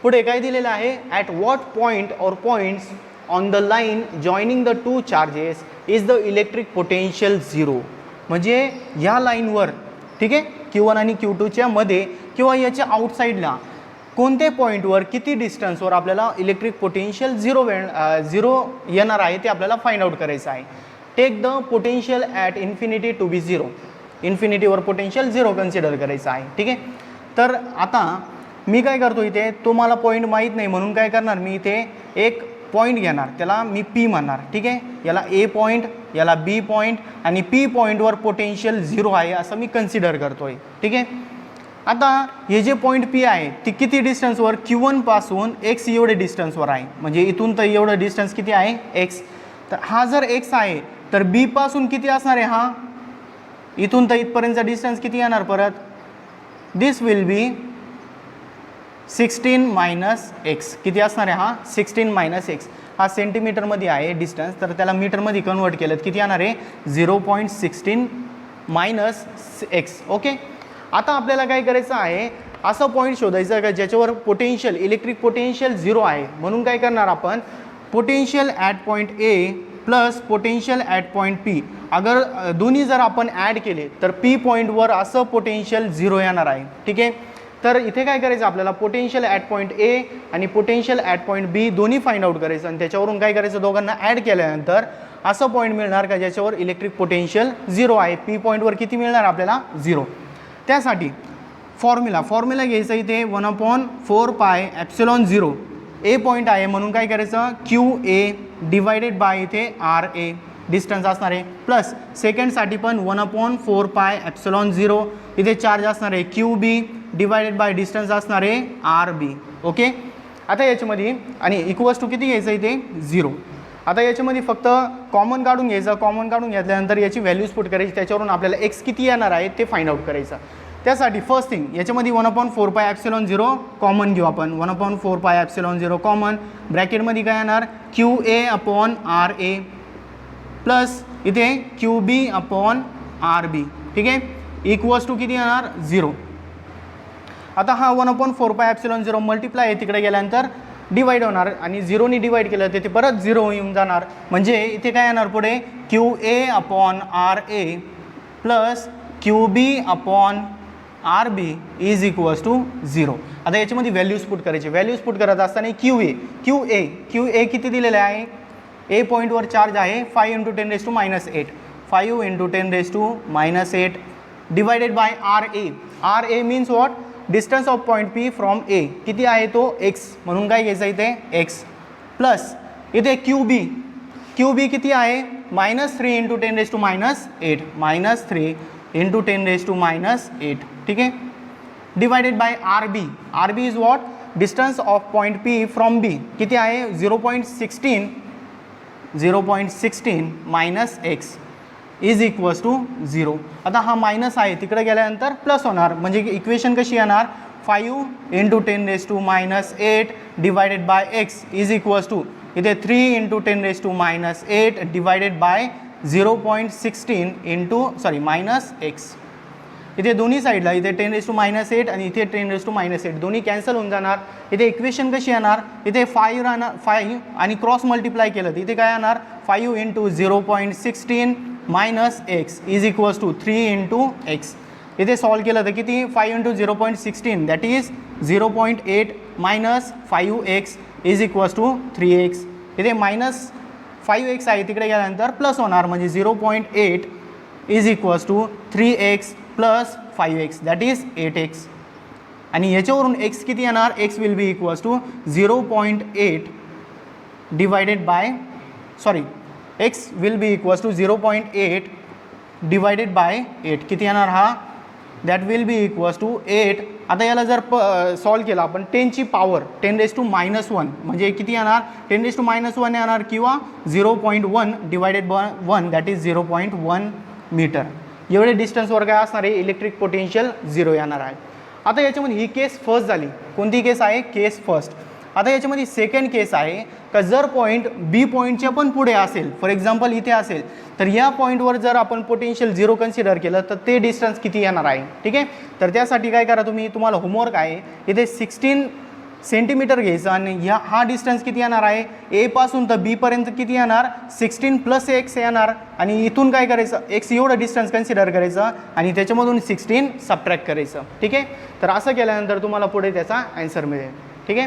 पुढे काय दिलेलं आहे ॲट वॉट पॉईंट और points on the line joining the 2 charges is the electric potential 0. म्हणजे ह्या लाईनवर, ठीक आहे, Q1 आणि Q2च्या मध्ये किंवा याच्या आउटसाईडला कोणत्या पॉईंटवर किती डिस्टन्सवर आपल्याला इलेक्ट्रिक पोटेन्शियल 0 येणार आहे ते आपल्याला फाइंड आउट करायचं आहे. Take the potential at infinity to be 0. इन्फिनिटीवर पोटेन्शियल 0 कन्सिडर करायचं आहे, ठीक आहे. तर आता मी काय करतो इथे, तो मला पॉईंट माहीत नाही म्हणून काय करणार मी इथे एक पॉईंट घेणार, त्याला मी P म्हणणार, ठीक आहे. याला A पॉईंट, याला B पॉईंट, आणि P पॉईंटवर पोटेन्शियल 0 आहे असं मी कन्सिडर करतो आहे, ठीक आहे. आता हे जे पॉईंट P आहे ती किती डिस्टन्सवर Q1 पासून x एवढे डिस्टन्सवर आहे, म्हणजे इथून तर एवढं डिस्टन्स किती आहे x. तर हा जर x आहे तर B पासून किती असणार आहे, हा इथून तर इथपर्यंतचा डिस्टन्स किती येणार परत, दिस विल बी 16 - x. किती असणार आहे हा 16 - x. हा सेंटीमीटरमध्ये आहे डिस्टन्स, तर त्याला मीटरमध्ये कन्वर्ट केलं किती येणार आहे 0.16 - x, ओके. आता आपल्याला काय करायचं आहे, असं पॉईंट शोधायचं का ज्याच्यावर पोटेन्शियल इलेक्ट्रिक पोटेन्शियल 0 आहे. म्हणून काय करणार आपण, potential at point A plus potential at point P, अगर दोन्ही जर आपण ॲड केले तर P पॉईंटवर असं पोटेन्शियल 0 येणार आहे, ठीक आहे. तर इथे काय करायचं आपल्याला, पोटेन्शियल ॲट पॉईंट A आणि पोटेन्शियल ॲट पॉईंट B दोन्ही फाइंड आउट करायचं, आणि त्याच्यावरून काय करायचं दोघांना ॲड केल्यानंतर असं पॉईंट मिळणार का ज्याच्यावर इलेक्ट्रिक पोटेन्शियल 0 आहे. P पॉईंटवर किती मिळणार आपल्याला 0. त्यासाठी फॉर्म्युला घ्यायचं इथे 1/4 पाय ॲप्सिलॉन 0. A पॉईंट आहे म्हणून काय करायचं QA डिवायडेड बाय इथे RA डिस्टन्स असणार आहे, प्लस सेकंडसाठी पण 1/4 पाय ॲप्सिलॉन 0. इथे चार्ज असणार आहे QB डिवायडेड बाय डिस्टन्स असणार आहे RB, ओके. आता याच्यामध्ये आणि इक्वल्स टू किती घ्यायचं इथे 0. आता याच्यामध्ये फक्त कॉमन काढून घ्यायचं, कॉमन काढून घेतल्यानंतर याची व्हॅल्यूज पुट करायची, त्याच्यावरून आपल्याला x किती येणार आहे ते फाइंड आउट करायचं. त्यासाठी फर्स्ट थिंग याच्यामध्ये 1/4πε0 कॉमन घेऊ आपण. 1/4πε0 कॉमन, ब्रॅकेटमध्ये काय येणार QA/RA प्लस इथे QB/RB. ठीक आहे, इक्वल्स टू किती येणार 0. आता हा 1/4πε0 मल्टिप्लाय आहे, तिकडे गेल्यानंतर डिवाइड होणार आणि 0ने डिवाइड केलं तर ते परत 0 येऊन जाणार. म्हणजे इथे काय येणार पुढे QA/RA plus QB/RB is equals to 0. आता याच्यामध्ये व्हॅल्यूज पुट करायचे. व्हॅल्यूज पुट करत असताना QA किती दिलेले आहे, ए पॉईंटवर चार्ज आहे 5 × 10⁻⁸ 5 × 10⁻⁸ divided bye RA means what, distance of point P from A किती आहे तो x, म्हणून काय घ्यायचं इथे x प्लस इथे QB किती आहे -3 × 10⁻⁸ -3 × 10⁻⁸. ठीक आहे, divided by RB is what, distance of point P from B किती आहे 0.16 -x इज इक्वल्स टू 0. आता हा मायनस आहे, तिकडे गेल्यानंतर प्लस होणार. म्हणजे इक्वेशन कशी येणार 5 × 10⁻⁸ divided by x is equals to इथे 3 × 10⁻⁸ डिवायडेड बाय 0.16 -x. इथे दोन्ही साईडला इथे 10⁻⁸ आणि इथे 10⁻⁸ दोन्ही कॅन्सल होऊन जाणार. इथे इक्वेशन कशी येणार, इथे 5 राहणार 5 आणि क्रॉस मल्टिप्लाय केलं तर इथे काय येणार 5 × 0.16 -x is equals to 3 × x. इथे सॉल्व केलं तर किती 5 × 0.16 that is 0.8 -5x is equals to 3x. इथे -5x आहे, तिकडे गेल्यानंतर प्लस होणार म्हणजे 0.8 is equals to 3x plus 5x that is 8x. आणि याच्यावरून x किती येणार, x will be equals to 0.8 divided by x will be equals to 0.8 divided by 8 किती येणार हा, that will be equals to 8. आता याला जर सॉल्व केला आपण 10ची पॉवर 10⁻⁻1 म्हणजे किती येणार 10⁻⁻1 येणार किंवा 0.1 divided by 1 that is 0.1 metre. एवढे डिस्टन्सवर काय असणार आहे इलेक्ट्रिक पोटेन्शियल 0 येणार आहे. आता याच्यामध्ये ही केस फर्स्ट झाली. कोणती केस आहे, केस फर्स्ट. आता याच्यामध्ये सेकंड केस आहे का जर पॉईंट बी पॉईंटच्या पण पुढे असेल, फॉर एक्झाम्पल इथे असेल, तर या पॉईंटवर जर आपण पोटेन्शियल 0 कन्सिडर केलं तर ते डिस्टन्स किती येणार आहे. ठीक आहे, तर त्यासाठी काय करा तुम्हाला होमवर्क आहे इथे 16 सेंटीमीटर घ्यायचं आणि हा डिस्टन्स किती येणार आहे ए पासून तर बी पर्यंत किती येणार 16 + x येणार आणि इथून काय करायचं x एवढं डिस्टन्स कन्सिडर करायचं आणि त्याच्यामधून 16 सबट्रॅक्ट करायचं. ठीक आहे, तर असं केल्यानंतर तुम्हाला पुढे त्याचा आन्सर मिळेल. ठीक आहे,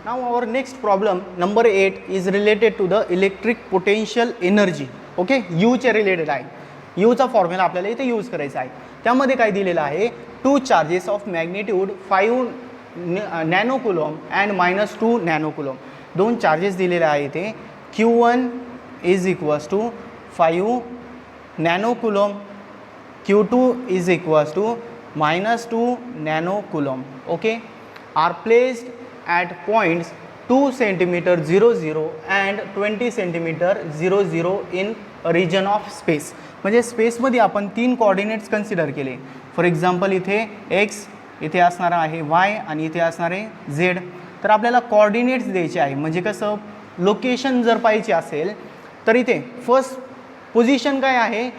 now our next problem number 8 is related to the electric potential energy. Okay, यूच्या रिलेटेड आहे. यूचा फॉर्म्युला आपल्याला इथे यूज करायचा आहे. त्यामध्ये काय दिलेलं आहे 2 charges of magnitude 5 nano coulomb and -2 nano coulomb. 2 charges दिलेले आहे इथे. Q1 is equals to 5 nano coulomb, Q2 is equals to -2 nano coulomb. Okay, are placed at points 2 centimetre 0 0 and 20 centimetre 0 0 in region of space. म्हणजे स्पेसमध्ये आपण 3 coordinates consider केले. For example इथे x, इथे असणार आहे y आणि इथे असणार आहे z. तर आपल्याला कोऑर्डिनेट्स द्यायचे आहे. म्हणजे कसं लोकेशन जर पाहिजे असेल तर इथे फर्स्ट पोझिशन काय आहे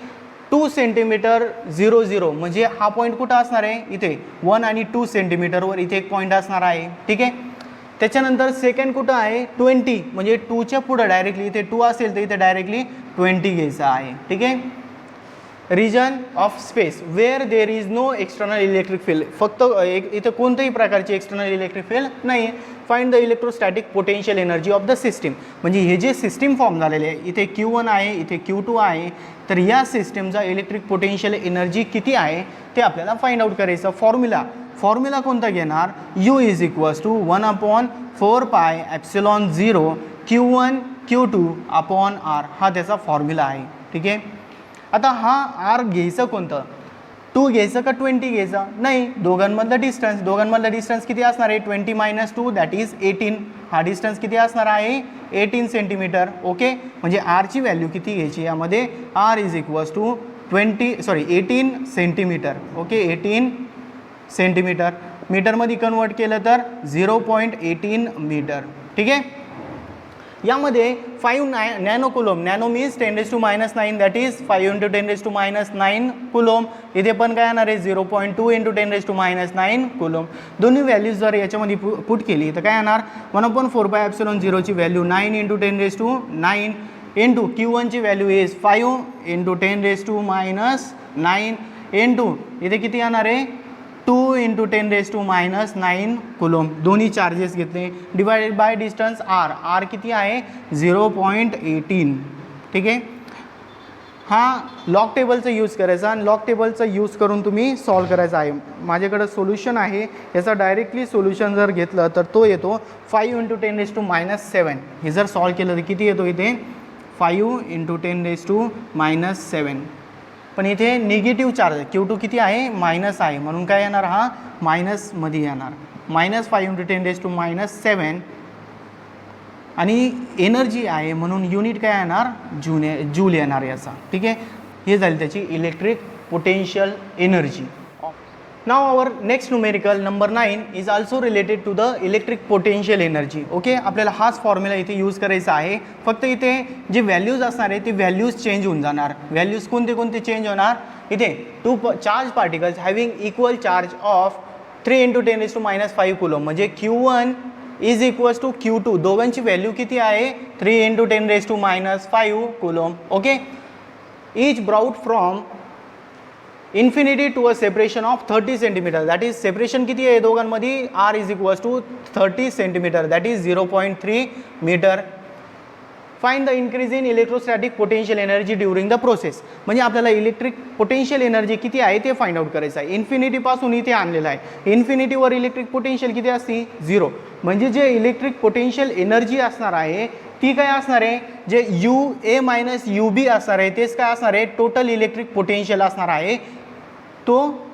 2 सेंटीमीटर 0 0 म्हणजे हा पॉईंट कुठं असणार आहे इथे 1 आणि 2 सेंटीमीटरवर इथे एक पॉईंट असणार आहे. ठीक आहे, त्याच्यानंतर सेकंड कुठं आहे 20 म्हणजे 2च्या पुढं डायरेक्टली इथे 2 असेल तर इथे डायरेक्टली 20 घ्यायचं आहे. ठीक आहे, region of space where there is no external electric field. फक्त इथे कोणत्याही प्रकारची एक्सटर्नल इलेक्ट्रिक फील्ड नाही. Find the electrostatic potential energy of the system. म्हणजे हे जे सिस्टीम फॉर्म झालेले आहे इथे Q1 आहे इथे Q2 आहे, तर या सिस्टीमचा इलेक्ट्रिक पोटेन्शियल एनर्जी किती आहे ते आपल्याला फाइंड आउट करायचं. फॉर्म्युला कोणता घेणार U is equals to 1/4πε0 Q1 Q2 upon R. हा त्याचा फॉर्म्युला आहे. ठीक आहे, आता हा R घ्यायचं कोणतं 2 घ्यायचं का 20 घ्यायचं नाही, दोघांमधलं डिस्टन्स किती असणार आहे 20 - 2 दॅट इज 18. हा डिस्टन्स किती असणार आहे 18 सेंटीमीटर. ओके, म्हणजे आरची व्हॅल्यू किती घ्यायची यामध्ये R is equals to 18 centimetre. Okay, 18 centimetre. मीटरमध्ये कन्वर्ट केलं तर 0.18 मीटर. ठीक आहे. यामध्ये 5 nano coulomb, nano means 10⁻⁹ that is 5 × 10⁻⁹ coulomb. इथे पण काय येणार आहे 0.2 × 10⁻⁹ कुलोम. दोन्ही व्हॅल्यूज जर याच्यामध्ये पुट केली तर काय येणार 1/4πε0 ची व्हॅल्यू 9 × 10⁹ इंटू Q1 ची व्हॅल्यू इज 5 × 10⁻⁹ इंटू इथे किती येणार आहे 2 × 10⁻⁹ कुलोम. दोन्ही चार्जेस घेतले divided by distance R. R किती आहे 0.18. ठीक आहे. हा लॉग टेबलचा यूज करायचा आणि लॉग टेबलचा यूज करून तुम्ही सॉल्व करायचा आहे. माझ्याकडे सोल्युशन आहे, याचा डायरेक्टली सोल्युशन जर घेतलं तर तो येतो 5 × 10⁻⁷. हे जर सॉल्व केलं तर किती येतो इथे 5 × 10⁻⁷. पण इथे निगेटिव्ह चार्ज Q2 किती आहे मायनस आहे, म्हणून काय येणार हा मायनसमध्ये येणार. -5 × 10⁻⁷. आणि एनर्जी आहे म्हणून युनिट काय येणार जूल येणार याचा. ठीक आहे. हे झाली त्याची electric potential energy. Now our next numerical number 9 is also related to the electric potential energy. Okay, आपल्याला हाच फॉर्म्युला इथे यूज करायचा आहे. फक्त इथे जे व्हॅल्यूज असणार आहे ते व्हॅल्यूज चेंज होऊन जाणार. व्हॅल्यूज कोणते कोणते चेंज होणार इथे 2 charge particles having equal charge of 3 × 10⁻⁵ coulomb. म्हणजे Q1 is equals to Q2. दोघांची व्हॅल्यू किती आहे 3 × 10⁻⁵ coulomb. Okay, each brought from infinity to a separation of 30 centimetre. That is separation किती आहे दोघांमध्ये R is equals to 30 centimetre that is 0.3 metre. Find the increase in electrostatic potential energy during the process. म्हणजे आपल्याला electric potential energy किती आहे ते find out करायचं आहे. इन्फिनिटीपासून इथे आणलेलं आहे. इन्फिनिटीवर इलेक्ट्रिक पोटेन्शियल किती असते 0. म्हणजे जे इलेक्ट्रिक पोटेन्शियल एनर्जी असणार आहे ती काय असणार आहे जे UA - UB असणार आहे तेच काय असणार आहे टोटल इलेक्ट्रिक पोटेन्शियल असणार आहे. तो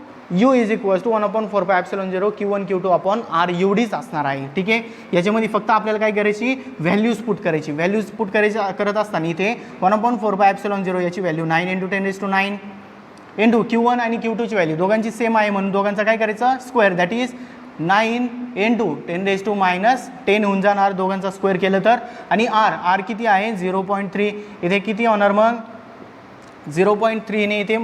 U is equals to 1/4πε0 Q1 Q2 upon R एवढीच असणार आहे. ठीक आहे. याच्यामध्ये फक्त आपल्याला काय करायची व्हॅल्यूज पुट करायची. व्हॅल्यूज पुट करत असताना इथे 1/4πε0 याची व्हॅल्यू 9 × 10⁻⁹ इंटू Q1 आणि Q2 ची व्हॅल्यू दोघांची सेम आहे म्हणून दोघांचा काय करायचं स्क्वेअर दॅट इज 9 × 10⁻⁻10 होऊन जाणार दोघांचा स्क्वेअर केलं तर. आणि R किती आहे 0.3. इथे किती होणार मग 0.3 ने इथे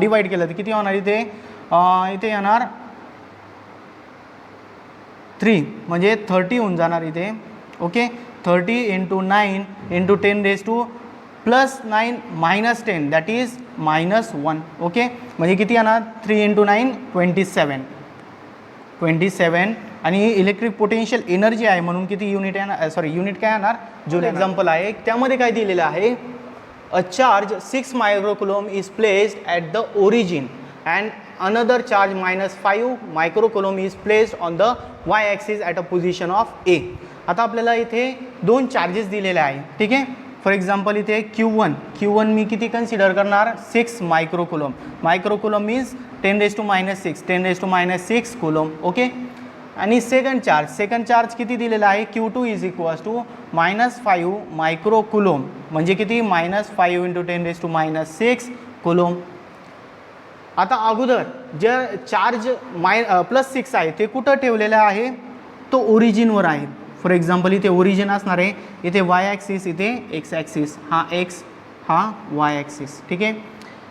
डिवाइड केलं तर किती होणार इथे येणार 3 म्हणजे 30 होऊन जाणार इथे. Okay, 30 × 9 × 10⁻⁻9 -10 that is -1. ओके, म्हणजे किती येणार 3 × 9 27. आणि इलेक्ट्रिक पोटेन्शियल एनर्जी आहे म्हणून किती युनिट येणार युनिट काय येणार जूल. एक्झाम्पल आहे त्यामध्ये काय दिलेलं आहे a charge 6 microcoulomb is placed at the origin and another charge -5 microcoulomb is placed on the y-axis at a position of A. आता आपल्याला इथे दोन चार्जेस दिलेले आहे. ठीक आहे. फॉर एक्झाम्पल इथे Q1 मी किती कन्सिडर करणार 6 मायक्रोकुलम. मायक्रोकुलम मीन्स 10⁻⁶ कुलम. ओके, आणि सेकंड चार्ज किती दिलेला आहे Q2 इज इक्वल्स टू -5 मायक्रोकुलोम. म्हणजे किती -5 × 10⁻⁶ कुलोम. आता अगोदर जे चार्ज +6 आहे ते कुठं ठेवलेलं आहे तो ओरिजिनवर आहे. फॉर एक्झाम्पल इथे ओरिजिन असणार आहे इथे y ॲक्सिस इथे x ॲक्सिस हा x हा y ॲक्सिस. ठीक आहे.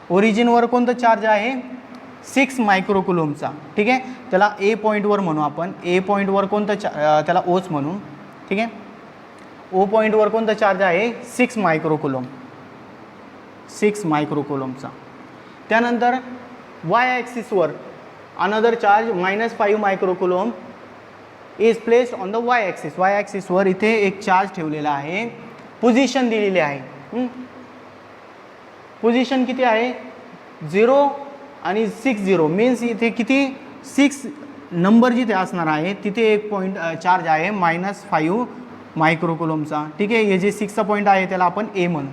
ओरिजिनवर कोणतं चार्ज आहे 6 मायक्रोकुलोमचा. ठीक आहे. त्याला A पॉईंटवर म्हणू आपण. A पॉईंटवर कोणतं त्याला ओच म्हणू. ठीक आहे. O पॉईंटवर कोणतं चार्ज आहे 6 मायक्रोकुलोमचा. त्यानंतर y ॲक्सिसवर another charge -5 microcoulomb is placed on the y axis. y ॲक्सिसवर इथे एक चार्ज ठेवलेला आहे. पोझिशन दिलेली आहे. पोझिशन किती आहे 0 आणि 60 मीन्स इथे किती 6 नंबर जिथे असणार आहे तिथे एक पॉईंट चार्ज आहे -5 मायक्रोकुलोमचा. ठीक आहे. हे जे 6चा पॉईंट आहे त्याला आपण A म्हणू.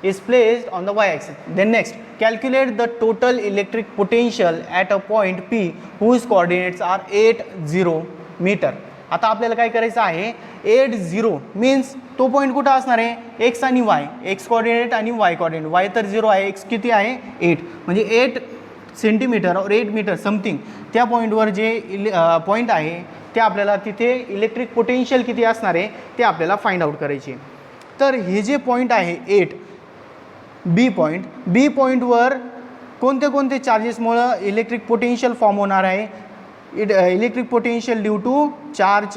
Is placed on the y axis. Then next calculate the total electric potential at a point P whose coordinates are 8 0 metre. आता आपल्याला काय करायचं आहे 8 0 मीन्स तो पॉईंट कुठं असणार आहे एक्स आणि वाय, एक्स कोऑर्डिनेट आणि वाय कोऑर्डिनेट. वाय तर 0 आहे, एक्स किती आहे 8 म्हणजे 8 सेंटीमीटर और 8 मीटर समथिंग त्या पॉईंटवर जे पॉईंट आहे ते आपल्याला तिथे इलेक्ट्रिक पोटेन्शियल किती असणार आहे ते आपल्याला फाइंड आउट करायचे. तर हे जे पॉईंट आहे 8 बी पॉईंटवर कोणते कोणते चार्जेसमुळं इलेक्ट्रिक पोटेन्शियल फॉर्म होणार आहे. Electric potential due to charge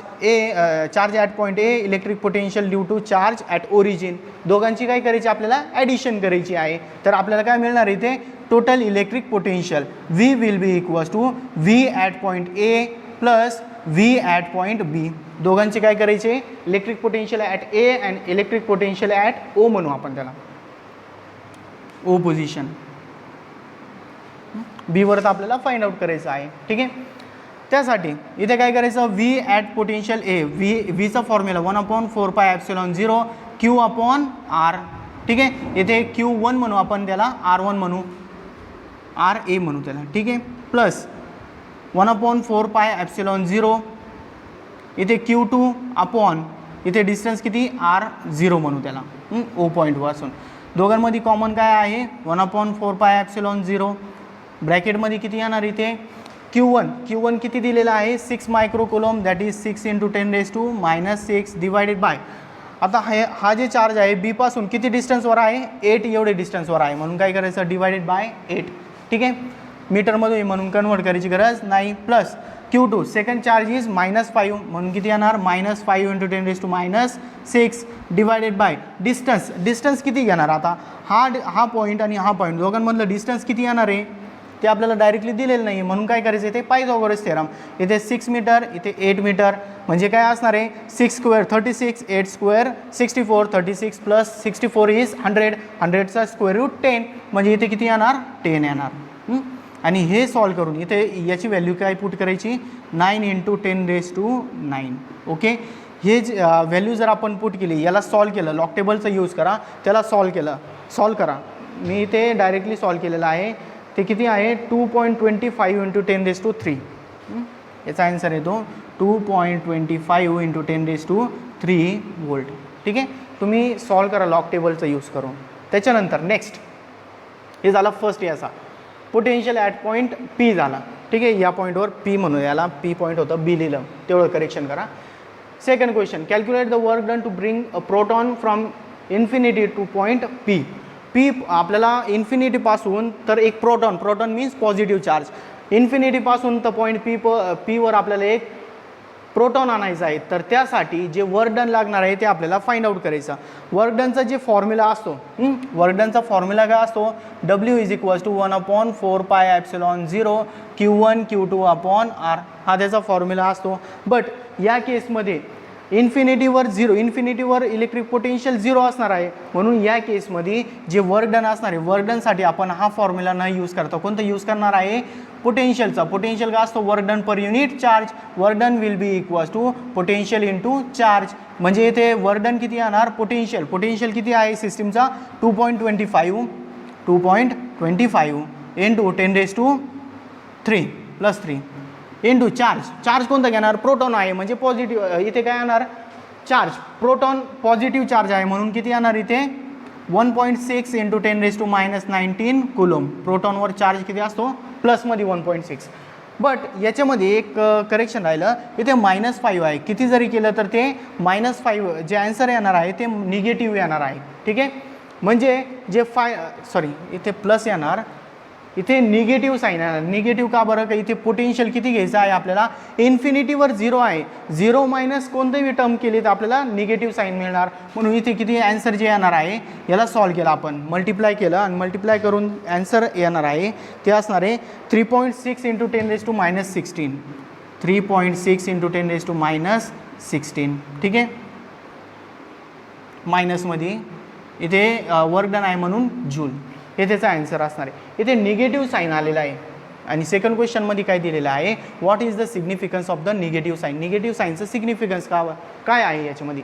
charge at point A, electric potential due to charge at origin. दोघांची काय करायची आपल्याला ॲडिशन करायची आहे. तर आपल्याला काय मिळणार इथे total electric potential V will be equals to V at point A plus V at point B. दोघांचे काय करायचे electric potential at A and electric potential at O म्हणू आपण त्याला, ओ पोझिशन. बीवर तर आपल्याला फाइंड आउट करायचं आहे. ठीक आहे, त्यासाठी इथे काय करायचं व्ही ॲट पोटेन्शियल ए, व्हीचा फॉर्म्युला 1/4πε0 क्यू अपॉन आर. ठीक आहे, इथे Q1 म्हणू आपण त्याला, R1 म्हणू, RA म्हणू त्याला. ठीक आहे, प्लस 1/4πε0 इथे Q2 अपॉन इथे डिस्टन्स किती R0 म्हणू त्याला ओ पॉईंटपासून. दोघांमध्ये कॉमन काय आहे 1/4πε0. ब्रॅकेटमध्ये किती येणार इथे Q1 किती दिलेला आहे 6 मायक्रोकुलॉम, दॅट इज 6 × 10⁻⁻6 डिवायडेड बाय. आता हा जे चार्ज आहे बी पासून किती डिस्टन्सवर आहे 8 एवढे डिस्टन्सवर आहे म्हणून काय करायचं डिवायडेड बाय 8. ठीक आहे, मीटरमध्ये म्हणून कन्वर्ट करायची गरज नाही. Plus Q2 second charge is -5 म्हणून किती येणार -5 × 10⁻6 डिवायडेड बाय डिस्टन्स किती घेणार. आता हा पॉईंट आणि हा पॉईंट दोघांमधलं डिस्टन्स किती येणार आहे ते आपल्याला डायरेक्टली दिलेलं नाही म्हणून काय करायचं इथे पायथागोरस थेरम. इथे 6 मीटर इथे 8 मीटर म्हणजे काय असणार आहे 6 स्क्वेअर 36 8 स्क्वेअर 64 36 प्लस 64 इज 100, 100चा स्क्वेअर रूट 10 म्हणजे इथे किती येणार 10 येणार. आणि हे सॉल्व करून इथे याची व्हॅल्यू काय पुट करायची 9 × 10⁹. ओके, हे व्हॅल्यू जर आपण पुट केली याला सॉल्व केलं, लॉग टेबलचा यूज करा, त्याला सॉल्व करा. मी इथे डायरेक्टली सॉल्व केलेलं आहे. ते किती आहे 2.25 × 10⁻3. याचा आन्सर येतो 2.25 × 10⁻3 व्होल्ट. ठीक आहे, तुम्ही सॉल्व करा लॉग टेबलचा यूज करून. त्याच्यानंतर नेक्स्ट हे झालं फर्स्ट याचा पोटेन्शियल ॲट पॉईंट पी झाला. ठीक आहे, या पॉईंटवर पी म्हणून याला पी पॉईंट होतं बी लिहिलं तेवढं करेक्शन करा. Second question calculate the work done to bring a proton from infinity to point P. P आपल्याला इन्फिनिटीपासून तर एक प्रोटॉन मीन्स पॉझिटिव्ह चार्ज, इन्फिनिटीपासून तर पॉईंट पीवर आपल्याला एक प्रोटॉन आणायचा आहे. तर त्यासाठी जे वर्क डन लागणार आहे ते आपल्याला फाइंड आउट करायचं. वर्क डनचा जे फॉर्म्युला असतो वर्क डनचा फॉर्म्युला काय असतो W = 1/4πε0 Q1 Q2 upon R हा त्याचा फॉर्म्युला असतो. बट या केसमध्ये इन्फिनिटीवर इलेक्ट्रिक पोटेन्शियल 0 असणार आहे म्हणून या केसमध्ये जे वर्क डन असणार आहे वर्क डनसाठी आपण हा फॉर्म्युला न यूज करता कोणतं यूज करणार आहे पोटेन्शियलचा. पोटेन्शियल काय असतो work done per unit charge. Work done will be equals to potential into charge. म्हणजे इथे वर्क डन किती येणार पोटेन्शियल किती आहे सिस्टीमचा 2.25 इंटू 10⁻³ प्लस 3 इंटू चार्ज कोणता घेणार प्रोटॉन आहे म्हणजे पॉझिटिव्ह. इथे काय येणार चार्ज प्रोटॉन पॉझिटिव्ह चार्ज आहे म्हणून किती येणार इथे 1.6 × 10⁻19 कुलोम. प्रोटॉनवर चार्ज किती असतो प्लसमध्ये 1.6. बट याच्यामध्ये एक करेक्शन राहिलं इथे -5 आहे. किती जरी केलं तर ते -5 जे आन्सर येणार आहे ते निगेटिव्ह येणार आहे. ठीक आहे, म्हणजे जे इथे प्लस येणार इथे निगेटिव्ह साईन आहे. निगेटिव्ह का बरं का इथे पोटेन्शियल किती घ्यायचं आहे आपल्याला इन्फिनिटीवर 0 आहे. 0 मायनस कोणतेही टर्म केली तर आपल्याला निगेटिव्ह साईन मिळणार म्हणून इथे किती आन्सर जे येणार आहे याला सॉल्व केलं आपण मल्टिप्लाय केलं आणि मल्टिप्लाय करून आन्सर येणार आहे ते असणार आहे 3.6 × 10⁻16 3.6 × 10⁻16. ठीक आहे, मायनसमध्ये इथे वर्क डन आहे म्हणून जूल हे त्याचा आन्सर असणार आहे. इथे निगेटिव्ह साईन आलेला आहे आणि सेकंड क्वेश्चनमध्ये काय दिलेलं आहे what is the significance of the negative sign. Negative साईनचं सिग्निफिकन्स काय आहे याच्यामध्ये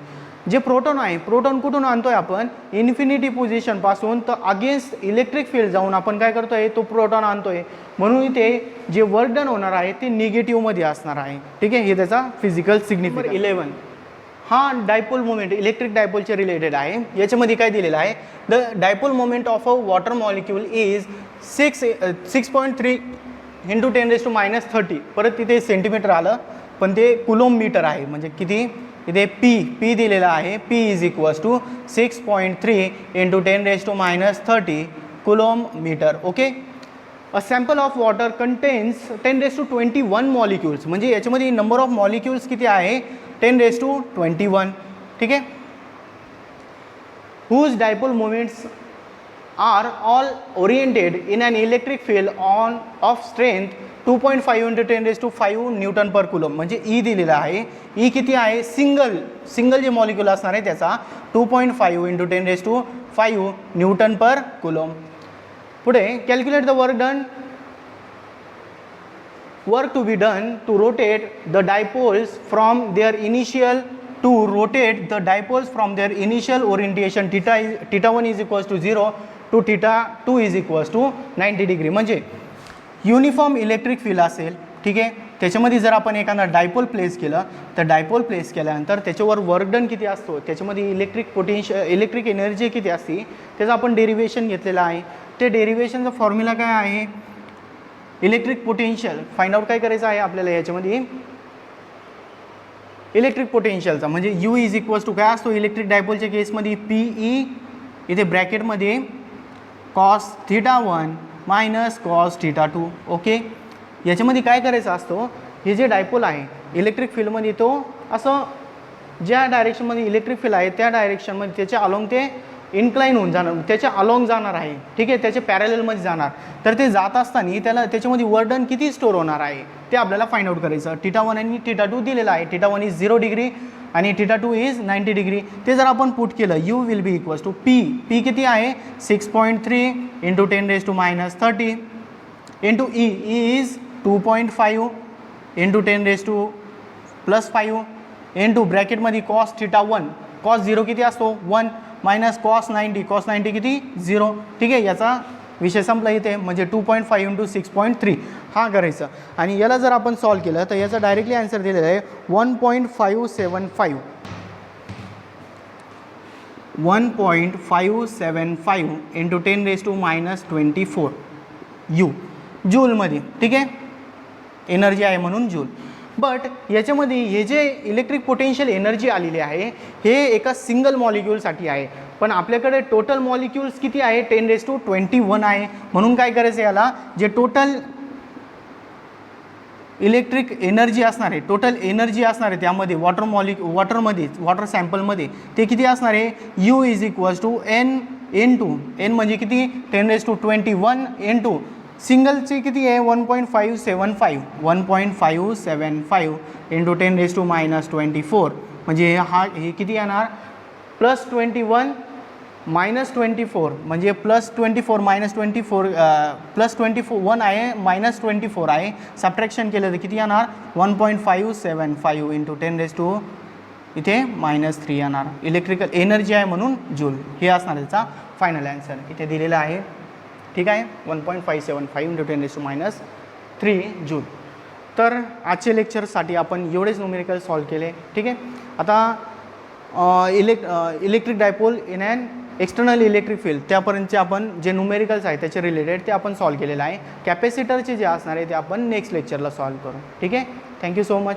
जे प्रोटॉन आहे, प्रोटॉन कुठून आणतोय आपण, इन्फिनिटी पोझिशनपासून, तर अगेन्स्ट इलेक्ट्रिक फील्ड जाऊन आपण काय करतोय, तो प्रोटॉन आणतोय. म्हणून इथे जे वर्क डन होणार आहे ते निगेटिव्हमध्ये असणार आहे. ठीक आहे, हे त्याचा फिजिकल सिग्निफिकन्स. 11 हा डायपोल मोमेंट, इलेक्ट्रिक डायपोलचे रिलेटेड आहे. याच्यामध्ये काय दिलेलं आहे, the dipole moment of a water molecule is 6.3 × 10⁻30. परत तिथे सेंटीमीटर आलं, पण ते कुलोम मीटर आहे. म्हणजे किती, इथे पी दिलेला आहे. P is equals to 6.3 × 10⁻30 coulomb metre. Okay. A sample of water contains 10⁻21 molecules. म्हणजे याच्यामध्ये नंबर ऑफ मॉलिक्युल्स किती आहे, 10⁻21. ठीक आहे. Whose dipole moments are all oriented in an electric field on of strength 2.5 × 10⁵ newton per coulomb. म्हणजे E दिलेला आहे. E किती आहे, सिंगल जे मॉलिक्यूल असणार आहे त्याचा 2.5 × 10⁵ न्यूटन पर कुलोम. पुढे calculate the work to be done to rotate the dipoles from their initial to rotate the dipoles from their initial orientation θ1 is equals to 0 to θ2 is equals to 90 degree. म्हणजे uniform electric field असेल, ठीक आहे, त्याच्यामध्ये जर आपण एखादा dipole place केलं, तर डायपोल प्लेस केल्यानंतर त्याच्यावर वर्क डन किती असतो, त्याच्यामध्ये इलेक्ट्रिक एनर्जी किती असते, त्याचं आपण डेरिवेशन घेतलेलं आहे. ते डेरिवेशनचा फॉर्म्युला काय आहे, इलेक्ट्रिक पोटेन्शियल फाइंड आउट काय करायचं आहे आपल्याला याच्यामध्ये, इलेक्ट्रिक पोटेन्शियलचा. म्हणजे यू इज इक्वल्स टू काय असतो इलेक्ट्रिक डायपोलच्या केसमध्ये, PE इथे ब्रॅकेटमध्ये cos θ1 मायनस cos θ2. ओके. याच्यामध्ये काय करायचं असतं, हे जे डायपोल आहे इलेक्ट्रिक फील्डमध्ये, तो असं ज्या डायरेक्शनमध्ये इलेक्ट्रिक फील्ड आहे त्या डायरेक्शनमध्ये त्याच्या अलॉंग ते इन्क्लाइन होऊन जाणार, त्याच्या अलॉंग जाणार आहे. ठीक आहे, त्याच्या पॅरललमध्ये जाणार. तर ते जात असताना त्याच्यामध्ये वर्क डन किती स्टोअर होणार आहे ते आपल्याला फाइंड आउट करायचं. θ1 आणि θ2 दिलेला आहे. θ1 इज 0 डिग्री आणि θ2 इज 90 डिग्री. ते जर आपण पुट केलं, U will be equals to P किती आहे 6.3 × 10⁻30 इंटू ई इज 2.5 × 10⁻5 इंटू ब्रॅकेटमध्ये cos θ1, cos 0 किती असतो 1 मायनस cos 90 किती 0. ठीक आहे, याचा विषय संपला इथे. म्हणजे 2.5 × 6.3 हा करायचा. आणि याला जर आपण सॉल्व केलं तर याचा डायरेक्टली आन्सर दिलेला आहे 1.575 × 10⁻24 यू जूलमध्ये. ठीक आहे, एनर्जी आहे म्हणून जूल. बट याच्यामध्ये हे जे इलेक्ट्रिक पोटेन्शियल एनर्जी आलेली आहे हे एका सिंगल मॉलिक्यूलसाठी आहे. पण आपल्याकडे टोटल मॉलिक्यूल्स किती आहे 10⁻21 आहे. म्हणून काय करायचं, याला जे टोटल इलेक्ट्रिक एनर्जी असणार आहे, टोटल एनर्जी असणार आहे त्यामध्ये वॉटर सॅम्पलमध्ये ते किती असणार आहे, U is equals to N म्हणजे किती 10⁻21 इंटू सिंगलची किती आहे 1.575 × 10⁻24. म्हणजे हे किती येणार +21 -24 म्हणजे +1 आहे -24 आहे. सबट्रॅक्शन केलं तर किती येणार 1.575 × 10⁻³ इथे -3 येणार. इलेक्ट्रिकल एनर्जी आहे म्हणून जूल. हे असणार याचा फायनल आन्सर इथे दिलेला आहे. ठीक आहे, 1.575 × 10⁻³ जूल. तर आजच्या लेक्चरसाठी आपण एवढेच न्यूमेरिकल सॉल्व केले. ठीक आहे, आता electric dipole in and external electric field त्यापर्यंतचे आपण जे न्यूमेरिकल्स आहेत त्याचे रिलेटेड ते आपण सॉल्व केलेलं आहे. कॅपॅसिटरचे जे असणार आहे ते आपण नेक्स्ट लेक्चरला सॉल्व करू. ठीक आहे, थँक्यू सो मच.